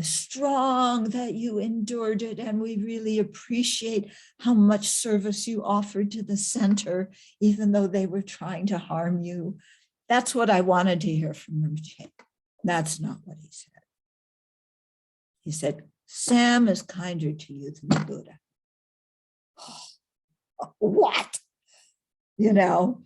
strong that you endured it, and we really appreciate how much service you offered to the center, even though they were trying to harm you. That's what I wanted to hear from Rinpoche. That's not what he said. He said, Sam is kinder to you than the Buddha. What? You know,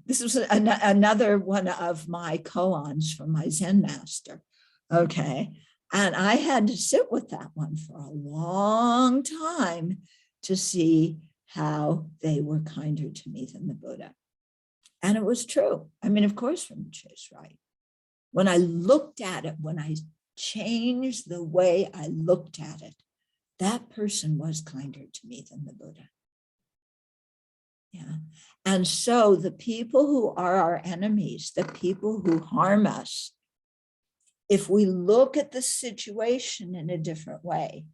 this was another one of my koans from my Zen master. Okay. And I had to sit with that one for a long time to see how they were kinder to me than the Buddha. And it was true. I mean, of course, Rinpoche is right. When I looked at it, when I changed the way I looked at it, that person was kinder to me than the Buddha. Yeah. And so the people who are our enemies, the people who harm us, if we look at the situation in a different way,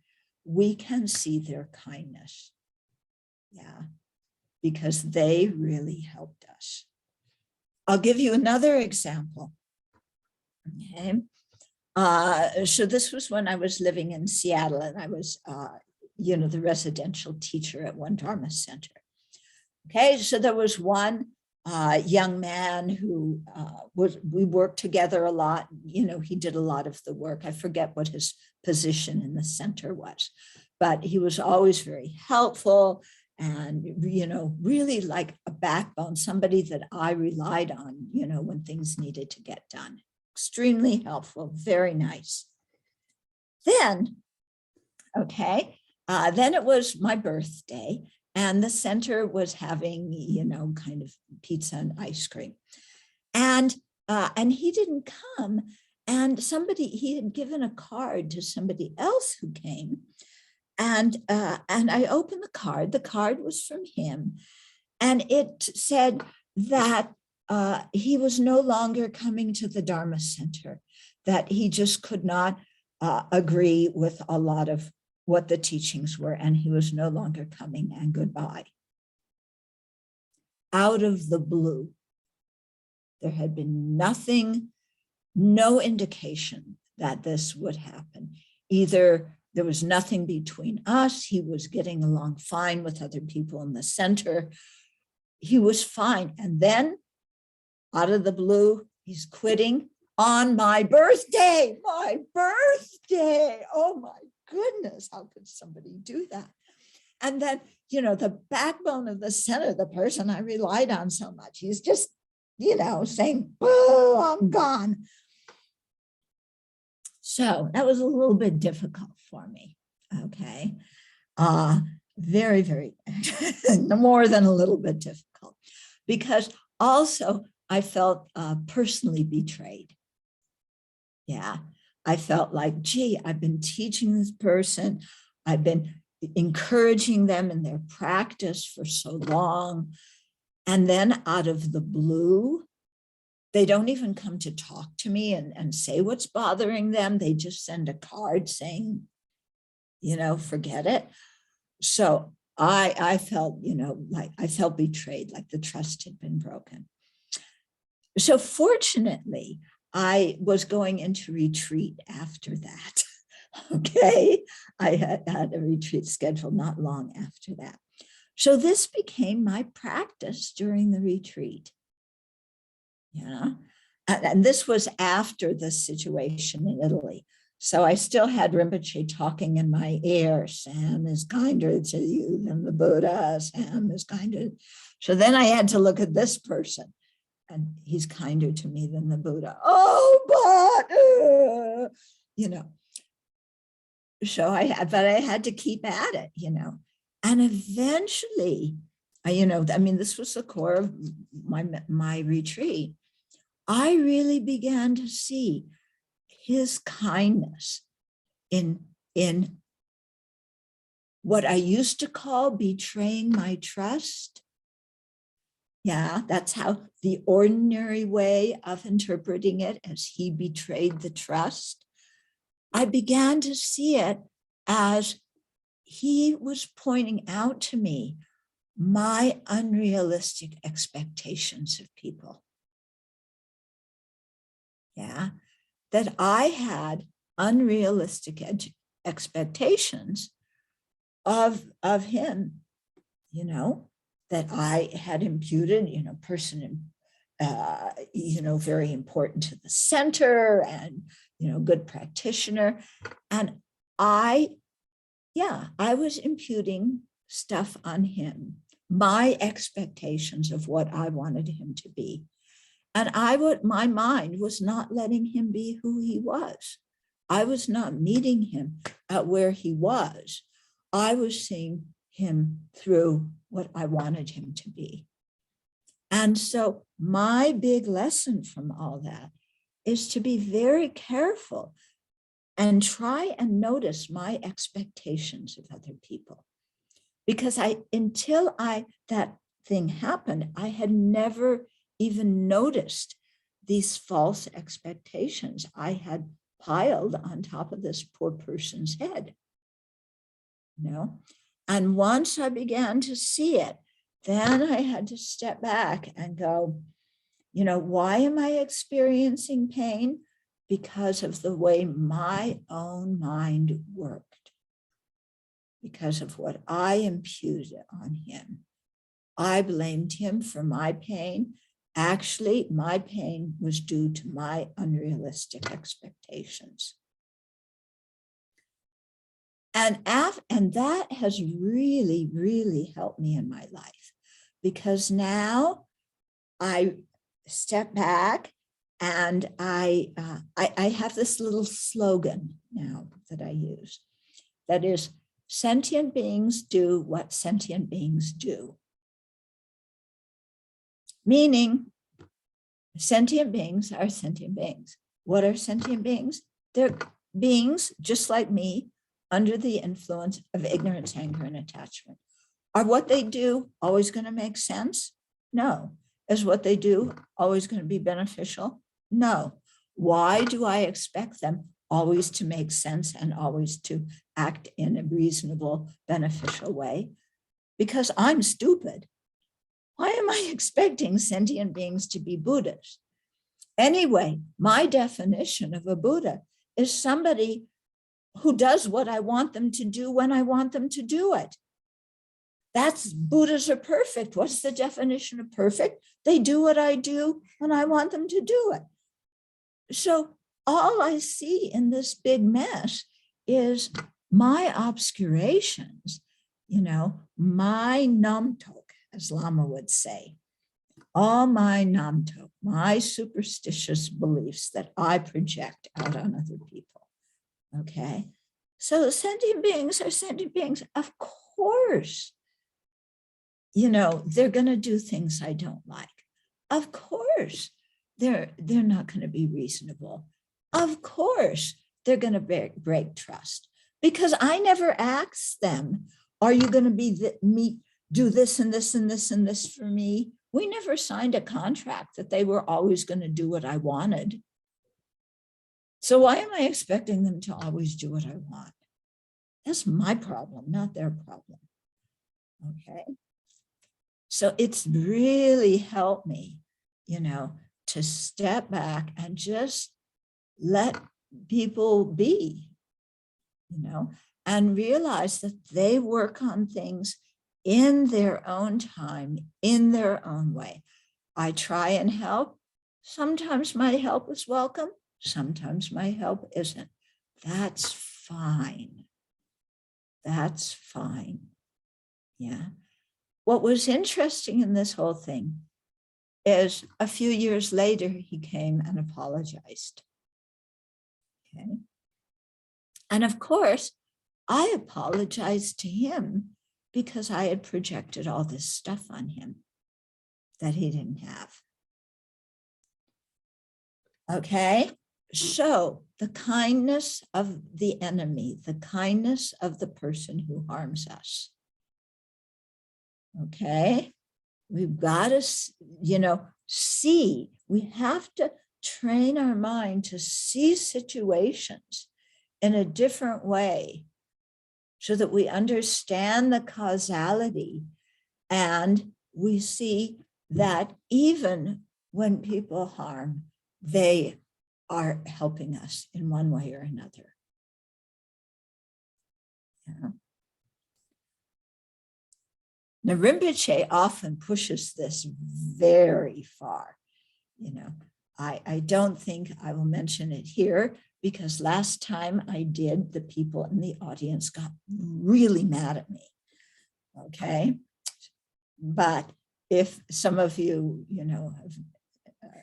we can see their kindness. Yeah, because they really helped us. I'll give you another example. Okay. So this was when I was living in Seattle and I was, the residential teacher at one Dharma center. Okay, so there was one young man who we worked together a lot. He did a lot of the work. I forget what his position in the center was, but he was always very helpful and, really like a backbone, somebody that I relied on, when things needed to get done. Extremely helpful, very nice. Then it was my birthday. And the center was having, kind of pizza and ice cream. And he didn't come. And he had given a card to somebody else who came. And I opened the card. The card was from him. And it said that he was no longer coming to the Dharma Center, that he just could not agree with a lot of what the teachings were, and he was no longer coming, and goodbye. Out of the blue, there had been no indication that this would happen. Either there was nothing between us, he was getting along fine with other people in the center, he was fine. And then out of the blue, he's quitting on my birthday, oh my goodness, how could somebody do that? And then, the backbone of the center, the person I relied on so much, he's just, saying, boo, I'm gone. So that was a little bit difficult for me, okay? Very, very, more than a little bit difficult, because also I felt personally betrayed. Yeah. I felt like, gee, I've been teaching this person. I've been encouraging them in their practice for so long. And then out of the blue, they don't even come to talk to me and say what's bothering them. They just send a card saying, forget it. So I felt, like I felt betrayed, like the trust had been broken. So fortunately, I was going into retreat after that. Okay. I had a retreat scheduled not long after that. So this became my practice during the retreat. Yeah. And this was after the situation in Italy. So I still had Rinpoche talking in my ear. Sam is kinder to you than the Buddha. Sam is kinder. So then I had to look at this person, and he's kinder to me than the Buddha. Oh, but, so I had to keep at it, and eventually, this was the core of my retreat. I really began to see his kindness in what I used to call betraying my trust. Yeah, that's how the ordinary way of interpreting it, as he betrayed the trust. I began to see it as he was pointing out to me my unrealistic expectations of people. Yeah, that I had unrealistic expectations of him, that I had imputed, person, very important to the center and, good practitioner. And I was imputing stuff on him, my expectations of what I wanted him to be. And my mind was not letting him be who he was. I was not meeting him at where he was. I was seeing him through what I wanted him to be. And so my big lesson from all that is to be very careful and try and notice my expectations of other people. Because until that thing happened, I had never even noticed these false expectations I had piled on top of this poor person's head. And once I began to see it, then I had to step back and go, why am I experiencing pain? Because of the way my own mind worked, because of what I imputed on him. I blamed him for my pain. Actually, my pain was due to my unrealistic expectations. And that has really, really helped me in my life, because now I step back and I have this little slogan now that I use. That is, sentient beings do what sentient beings do. Meaning, sentient beings are sentient beings. What are sentient beings? They're beings just like me, under the influence of ignorance, anger, and attachment. Are what they do always going to make sense? No. Is what they do always going to be beneficial? No. Why do I expect them always to make sense and always to act in a reasonable, beneficial way? Because I'm stupid. Why am I expecting sentient beings to be Buddhas? Anyway, my definition of a Buddha is somebody who does what I want them to do when I want them to do it. That's Buddhas are perfect. What's the definition of perfect? They do what I do when I want them to do it. So all I see in this big mess is my obscurations, my namtok, as Lama would say, all my namtok, my superstitious beliefs that I project out on other people. Okay, so sentient beings are sentient beings. Of course, they're going to do things I don't like. Of course, they're not going to be reasonable. Of course, they're going to break trust, because I never asked them, are you going to do this and this and this and this for me? We never signed a contract that they were always going to do what I wanted. So why am I expecting them to always do what I want? That's my problem, not their problem. Okay. So it's really helped me, to step back and just let people be, and realize that they work on things in their own time, in their own way. I try and help. Sometimes my help is welcome. Sometimes my help isn't. That's fine. That's fine. Yeah. What was interesting in this whole thing is a few years later, he came and apologized. Okay. And of course, I apologized to him because I had projected all this stuff on him that he didn't have. Okay. So the kindness of the enemy, the kindness of the person who harms us. Okay. We've got to, see, we have to train our mind to see situations in a different way so that we understand the causality and we see that even when people harm, they are helping us in one way or another. Yeah. Now, Rinpoche often pushes this very far. I don't think I will mention it here because last time I did, the people in the audience got really mad at me. Okay. But if some of you,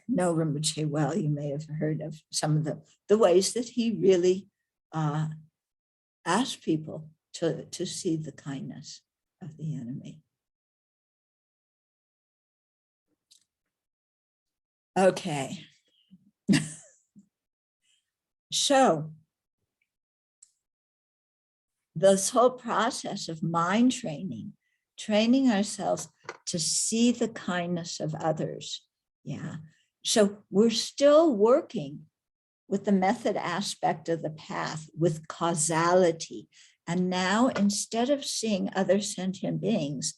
know Rinpoche well, you may have heard of some of the ways that he really asked people to see the kindness of the enemy. Okay. So this whole process of mind training ourselves to see the kindness of others. Yeah. So we're still working with the method aspect of the path with causality. And now instead of seeing other sentient beings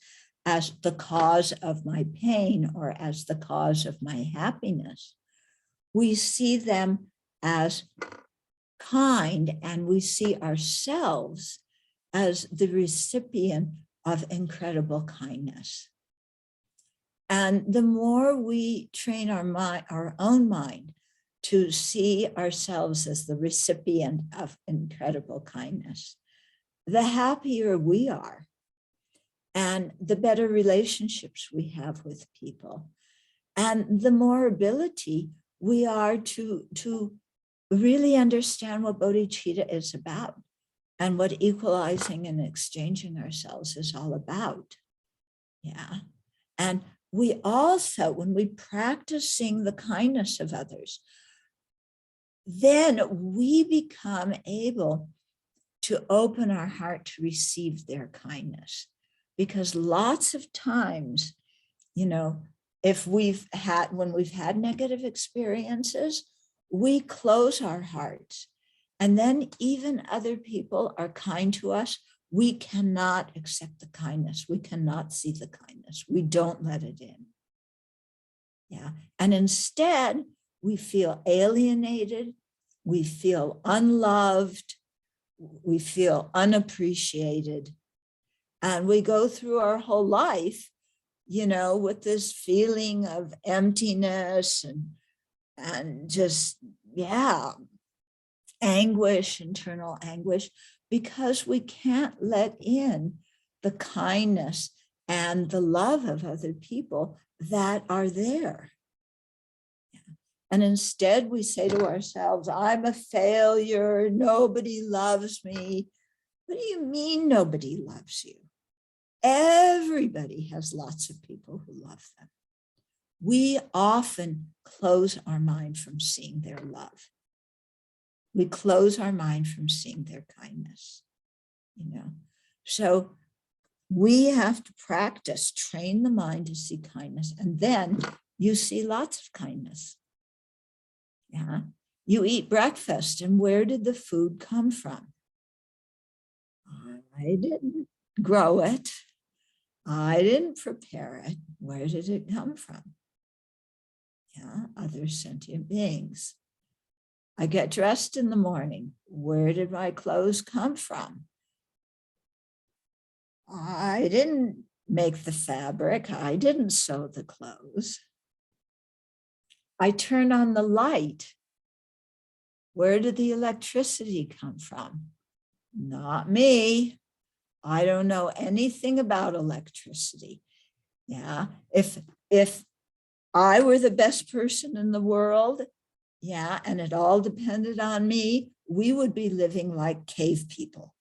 as the cause of my pain or as the cause of my happiness, we see them as kind and we see ourselves as the recipient of incredible kindness. And the more we train our own mind to see ourselves as the recipient of incredible kindness, the happier we are and the better relationships we have with people. And the more ability we are to really understand what bodhicitta is about and what equalizing and exchanging ourselves is all about. Yeah. And we also, when we practice seeing the kindness of others, then we become able to open our heart to receive their kindness. Because lots of times, when we've had negative experiences, we close our hearts. And then even other people are kind to us. We cannot accept the kindness. We cannot see the kindness. We don't let it in. Yeah. And instead, we feel alienated. We feel unloved. We feel unappreciated. And we go through our whole life, with this feeling of emptiness and just, anguish, internal anguish, because we can't let in the kindness and the love of other people that are there. And instead we say to ourselves, I'm a failure, nobody loves me. What do you mean nobody loves you? Everybody has lots of people who love them. We often close our mind from seeing their love. We close our mind from seeing their kindness, So we have to practice, train the mind to see kindness, and then you see lots of kindness. Yeah. You eat breakfast, and where did the food come from? I didn't grow it. I didn't prepare it. Where did it come from? Yeah, other sentient beings. I get dressed in the morning. Where did my clothes come from? I didn't make the fabric. I didn't sew the clothes. I turn on the light. Where did the electricity come from? Not me. I don't know anything about electricity. Yeah. If I were the best person in the world, yeah, and it all depended on me, we would be living like cave people.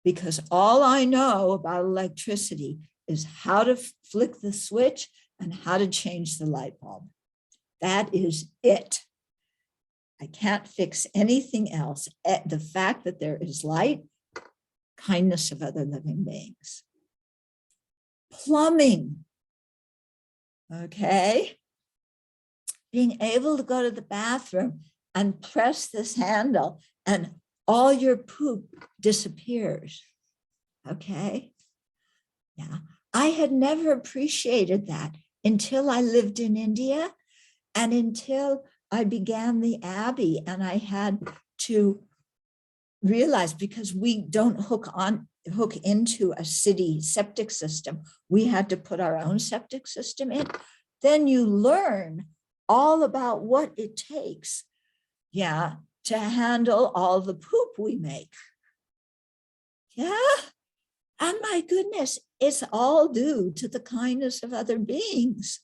Because all I know about electricity is how to flick the switch and how to change the light bulb. That is it. I can't fix anything else. The fact that there is light, kindness of other living beings. Plumbing, okay? Being able to go to the bathroom and press this handle and all your poop disappears, okay? Yeah, I had never appreciated that until I lived in India and until I began the Abbey, and I had to realize, because we don't hook into a city septic system, we had to put our own septic system in. Then you learn all about what it takes, yeah, to handle all the poop we make. Yeah, and my goodness, it's all due to the kindness of other beings.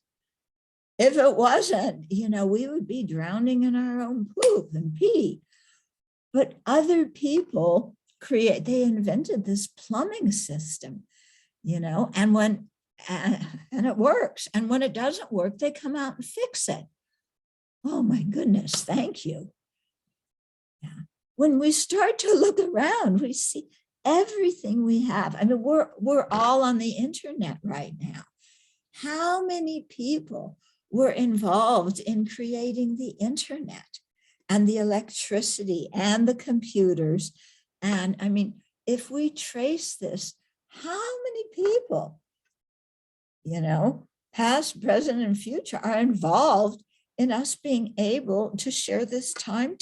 If it wasn't, we would be drowning in our own poop and pee. But other people they invented this plumbing system, and it works. And when it doesn't work, they come out and fix it. Oh my goodness, thank you. Yeah. When we start to look around, we see everything we have. I mean, we're all on the internet right now. How many people were involved in creating the internet and the electricity and the computers? And I mean, if we trace this, how many people, past, present, and future, are involved in us being able to share this time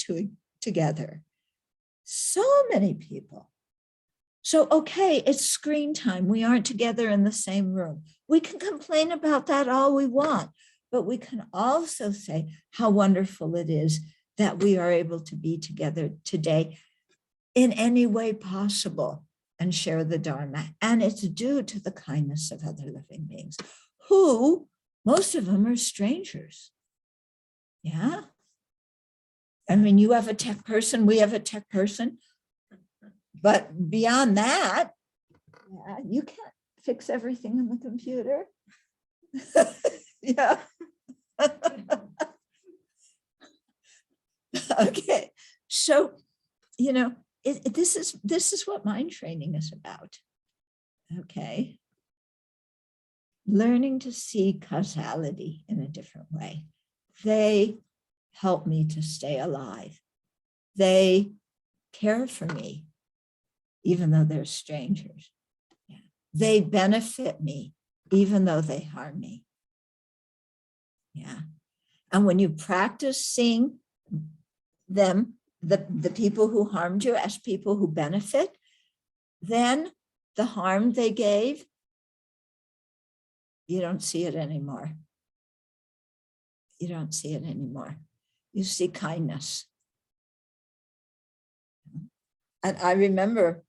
together? So many people. So, okay, it's screen time. We aren't together in the same room. We can complain about that all we want, but we can also say how wonderful it is that we are able to be together today in any way possible and share the Dharma. And it's due to the kindness of other living beings, who, most of them, are strangers. Yeah. I mean, you have a tech person, we have a tech person. But beyond that, yeah, you can't fix everything in the computer. Yeah. Okay. So, this is what mind training is about. Okay. Learning to see causality in a different way. They help me to stay alive. They care for me, even though they're strangers. Yeah. They benefit me, even though they harm me. Yeah. And when you practice seeing them, the people who harmed you, as people who benefit, then the harm they gave, you don't see it anymore. You don't see it anymore. You see kindness. And I remember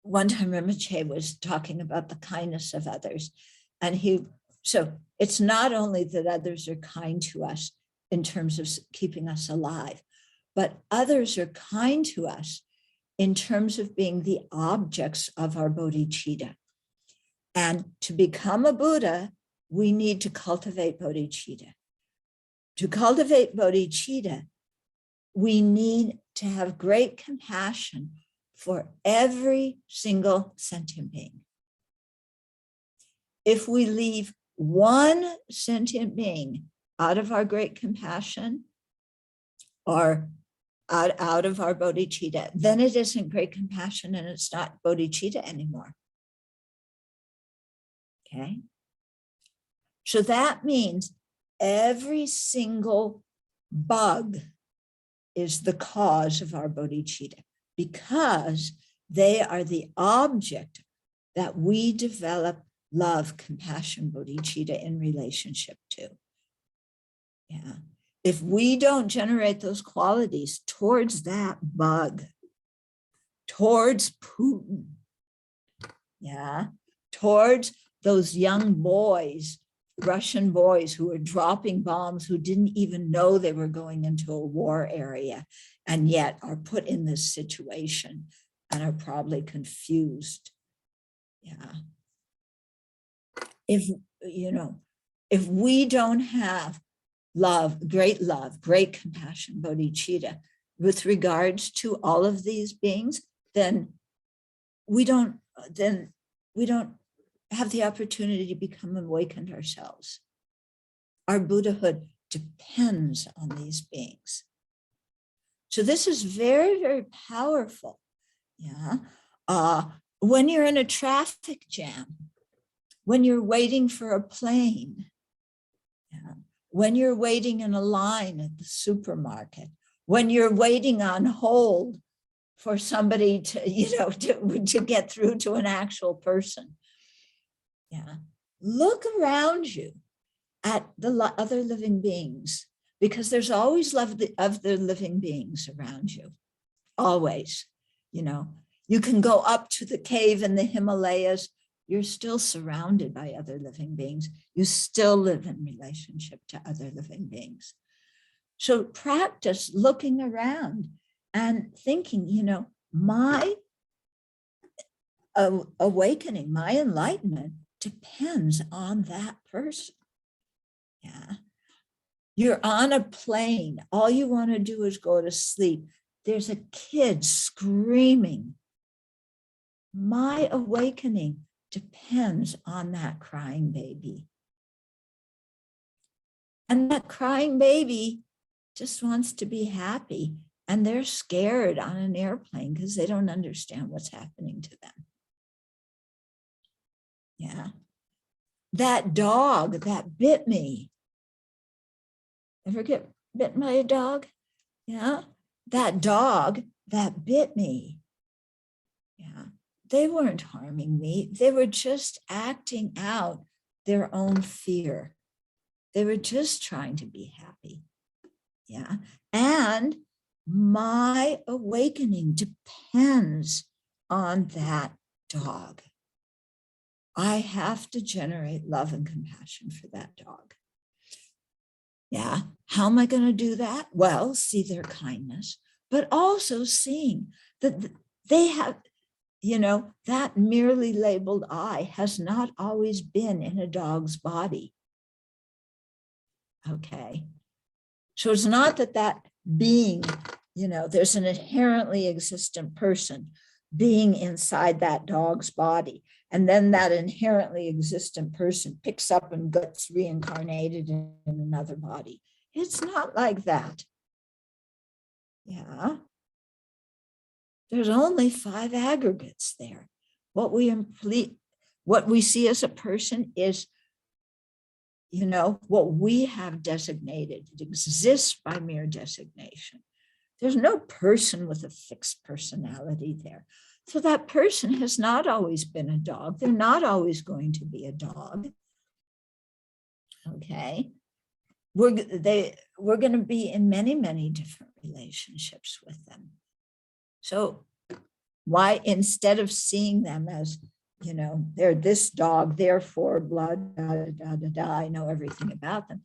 one time Rinpoche was talking about the kindness of others. And so it's not only that others are kind to us in terms of keeping us alive, but others are kind to us in terms of being the objects of our bodhicitta. And to become a Buddha, we need to cultivate bodhicitta. To cultivate bodhicitta, we need to have great compassion for every single sentient being. If we leave one sentient being out of our great compassion or out of our bodhicitta, then it isn't great compassion and it's not bodhicitta anymore. Okay? So that means every single bug is the cause of our bodhicitta, because they are the object that we develop love, compassion, bodhicitta in relationship to. Yeah. if we don't generate those qualities towards that bug, towards Putin, yeah, towards those young boys, Russian boys who were dropping bombs, who didn't even know they were going into a war area, and yet are put in this situation and are probably confused. Yeah. If, you know, if we don't have love, great compassion, bodhicitta, with regards to all of these beings, then we don't have the opportunity to become awakened ourselves. Our Buddhahood depends on these beings. So this is very, very powerful. Yeah. When you're in a traffic jam, when you're waiting for a plane, yeah, when you're waiting in a line at the supermarket, when you're waiting on hold for somebody to get through to an actual person. Yeah. Look around you at the other living beings, because there's always love of the living beings around you. Always. You can go up to the cave in the Himalayas. You're still surrounded by other living beings. You still live in relationship to other living beings. So practice looking around and thinking, my awakening, my enlightenment depends on that person. Yeah. You're on a plane. All you want to do is go to sleep. There's a kid screaming. My awakening depends on that crying baby. And that crying baby just wants to be happy. And they're scared on an airplane because they don't understand what's happening to them. Yeah. That dog that bit me. Ever get bitten by a dog? Yeah. That dog that bit me. Yeah. They weren't harming me. They were just acting out their own fear. They were just trying to be happy. Yeah. And my awakening depends on that dog. I have to generate love and compassion for that dog. Yeah. How am I going to do that? Well, see their kindness, but also seeing that they have, that merely labeled I has not always been in a dog's body. Okay. So it's not that being, there's an inherently existent person being inside that dog's body. And then that inherently existent person picks up and gets reincarnated in another body. It's not like that. Yeah. There's only 5 aggregates there. What we see as a person is, what we have designated. It exists by mere designation. There's no person with a fixed personality there. So that person has not always been a dog. They're not always going to be a dog. Okay. We're going to be in many, many different relationships with them. So why, instead of seeing them as, they're this dog, therefore blood, I know everything about them.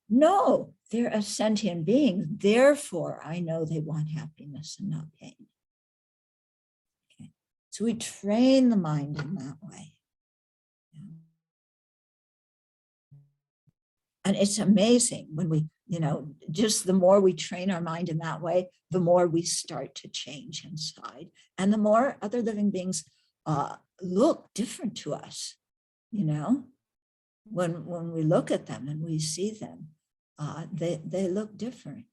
No, they're a sentient being. Therefore, I know they want happiness and not pain. Okay. So we train the mind in that way. And it's amazing when we, just the more we train our mind in that way, the more we start to change inside. And the more other living beings look different to us, when we look at them and we see them, they look different.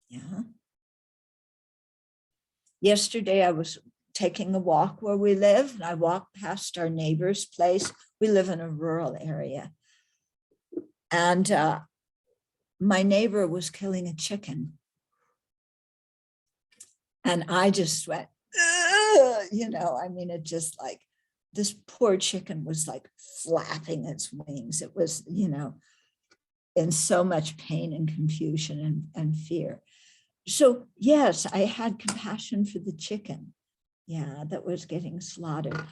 Yeah. Yesterday, I was taking a walk where we live, and I walked past our neighbor's place. We live in a rural area. And my neighbor was killing a chicken. And I just went, it just like, this poor chicken was like flapping its wings. It was, in so much pain and confusion and fear. So yes, I had compassion for the chicken, yeah, that was getting slaughtered,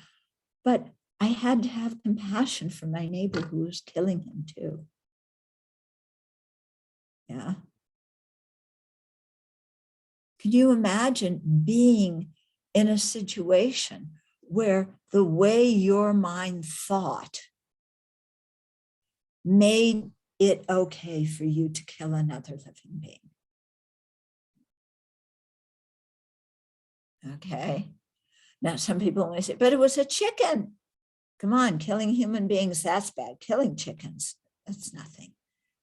but I had to have compassion for my neighbor who was killing him too. Yeah. Can you imagine being in a situation where the way your mind thought made it okay for you to kill another living being? Okay. Now, some people may say, but it was a chicken. Come on, killing human beings, that's bad. Killing chickens, that's nothing.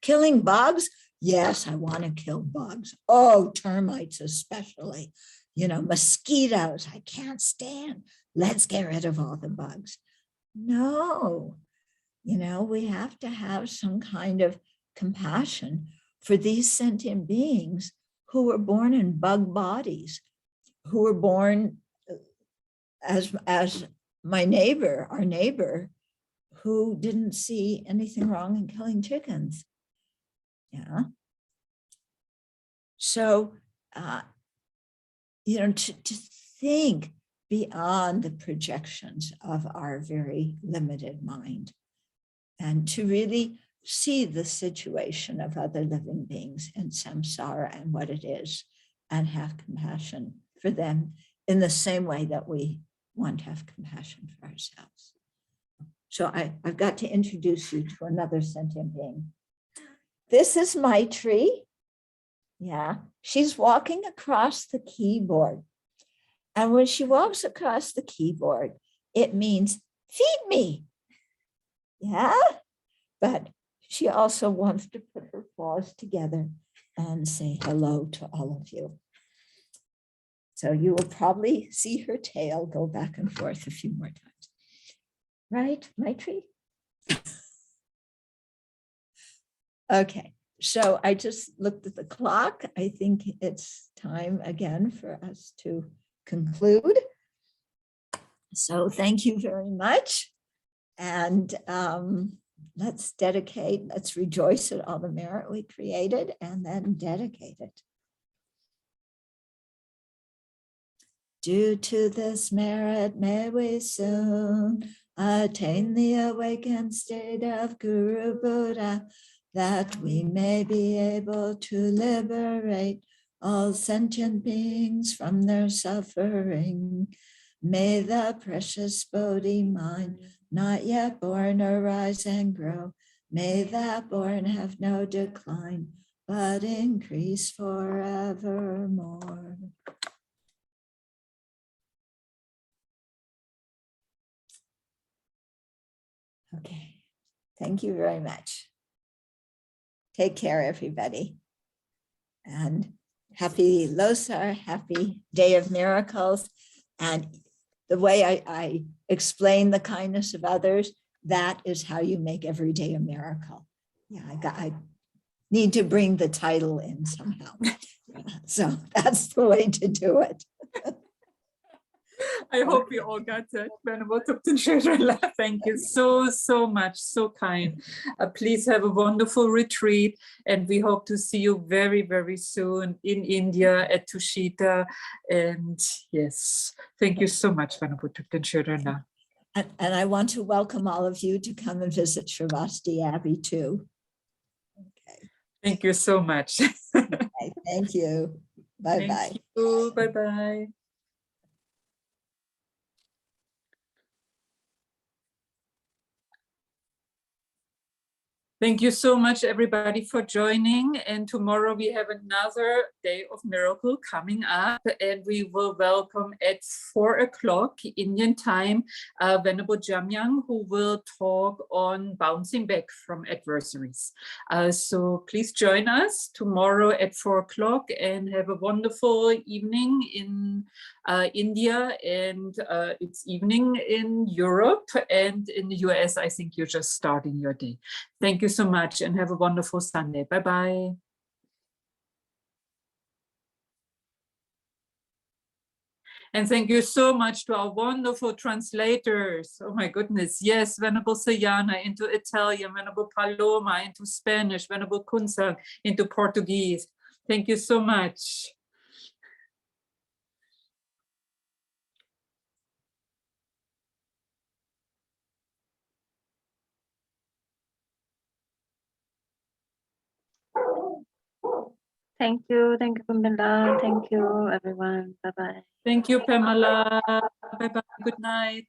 Killing bugs, yes, I want to kill bugs. Oh, termites especially. You know, mosquitoes, I can't stand. Let's get rid of all the bugs. No, you know, we have to have some kind of compassion for these sentient beings who were born in bug bodies, who were born as my neighbor, our neighbor, who didn't see anything wrong in killing chickens. Yeah. So, you know, to think beyond the projections of our very limited mind and to really see the situation of other living beings in samsara and what it is, and have compassion for them in the same way that we want to have compassion for ourselves. So I've got to introduce you to another sentient being. This is Maitri. Yeah, she's walking across the keyboard. And when she walks across the keyboard, it means feed me. Yeah, but she also wants to put her paws together and say hello to all of you. So you will probably see her tail go back and forth a few more times. Right, Maitri? Okay, so I just looked at the clock. I think it's time again for us to conclude. So thank you very much. And let's rejoice at all the merit we created and then dedicate it. Due to this merit, may we soon attain the awakened state of Guru Buddha, that we may be able to liberate all sentient beings from their suffering. May the precious Bodhi mind, not yet born, arise and grow. May that born have no decline, but increase forevermore. Okay, thank you very much. Take care, everybody. And happy Losar, happy Day of Miracles. And the way I explain the kindness of others, that is how you make every day a miracle. Yeah, I need to bring the title in somehow. So that's the way to do it. I hope we all got that. Venerable Thubten Chodron, thank you so much, so kind. Please have a wonderful retreat, and we hope to see you very, very soon in India at Tushita. And yes, thank you so much, Venerable Thubten Chodron. And I want to welcome all of you to come and visit Sravasti Abbey too. Okay. Thank you so much. Okay, thank you. Bye-bye. Thank you. Bye-bye. Thank you so much, everybody, for joining. And tomorrow we have another day of miracle coming up, and we will welcome at 4 o'clock Indian time, Venerable Jamyang, who will talk on bouncing back from adversaries. So please join us tomorrow at 4 o'clock and have a wonderful evening in India, and it's evening in Europe, and in the US, I think you're just starting your day. Thank you so much and have a wonderful Sunday. Bye-bye. And thank you so much to our wonderful translators. Oh my goodness. Yes, Venerable Sayana into Italian, Venerable Paloma into Spanish, Venerable Kunsang into Portuguese. Thank you so much. Thank you, Kumbila. Thank you, everyone. Bye-bye. Thank you, Pamela. Bye-bye. Good night.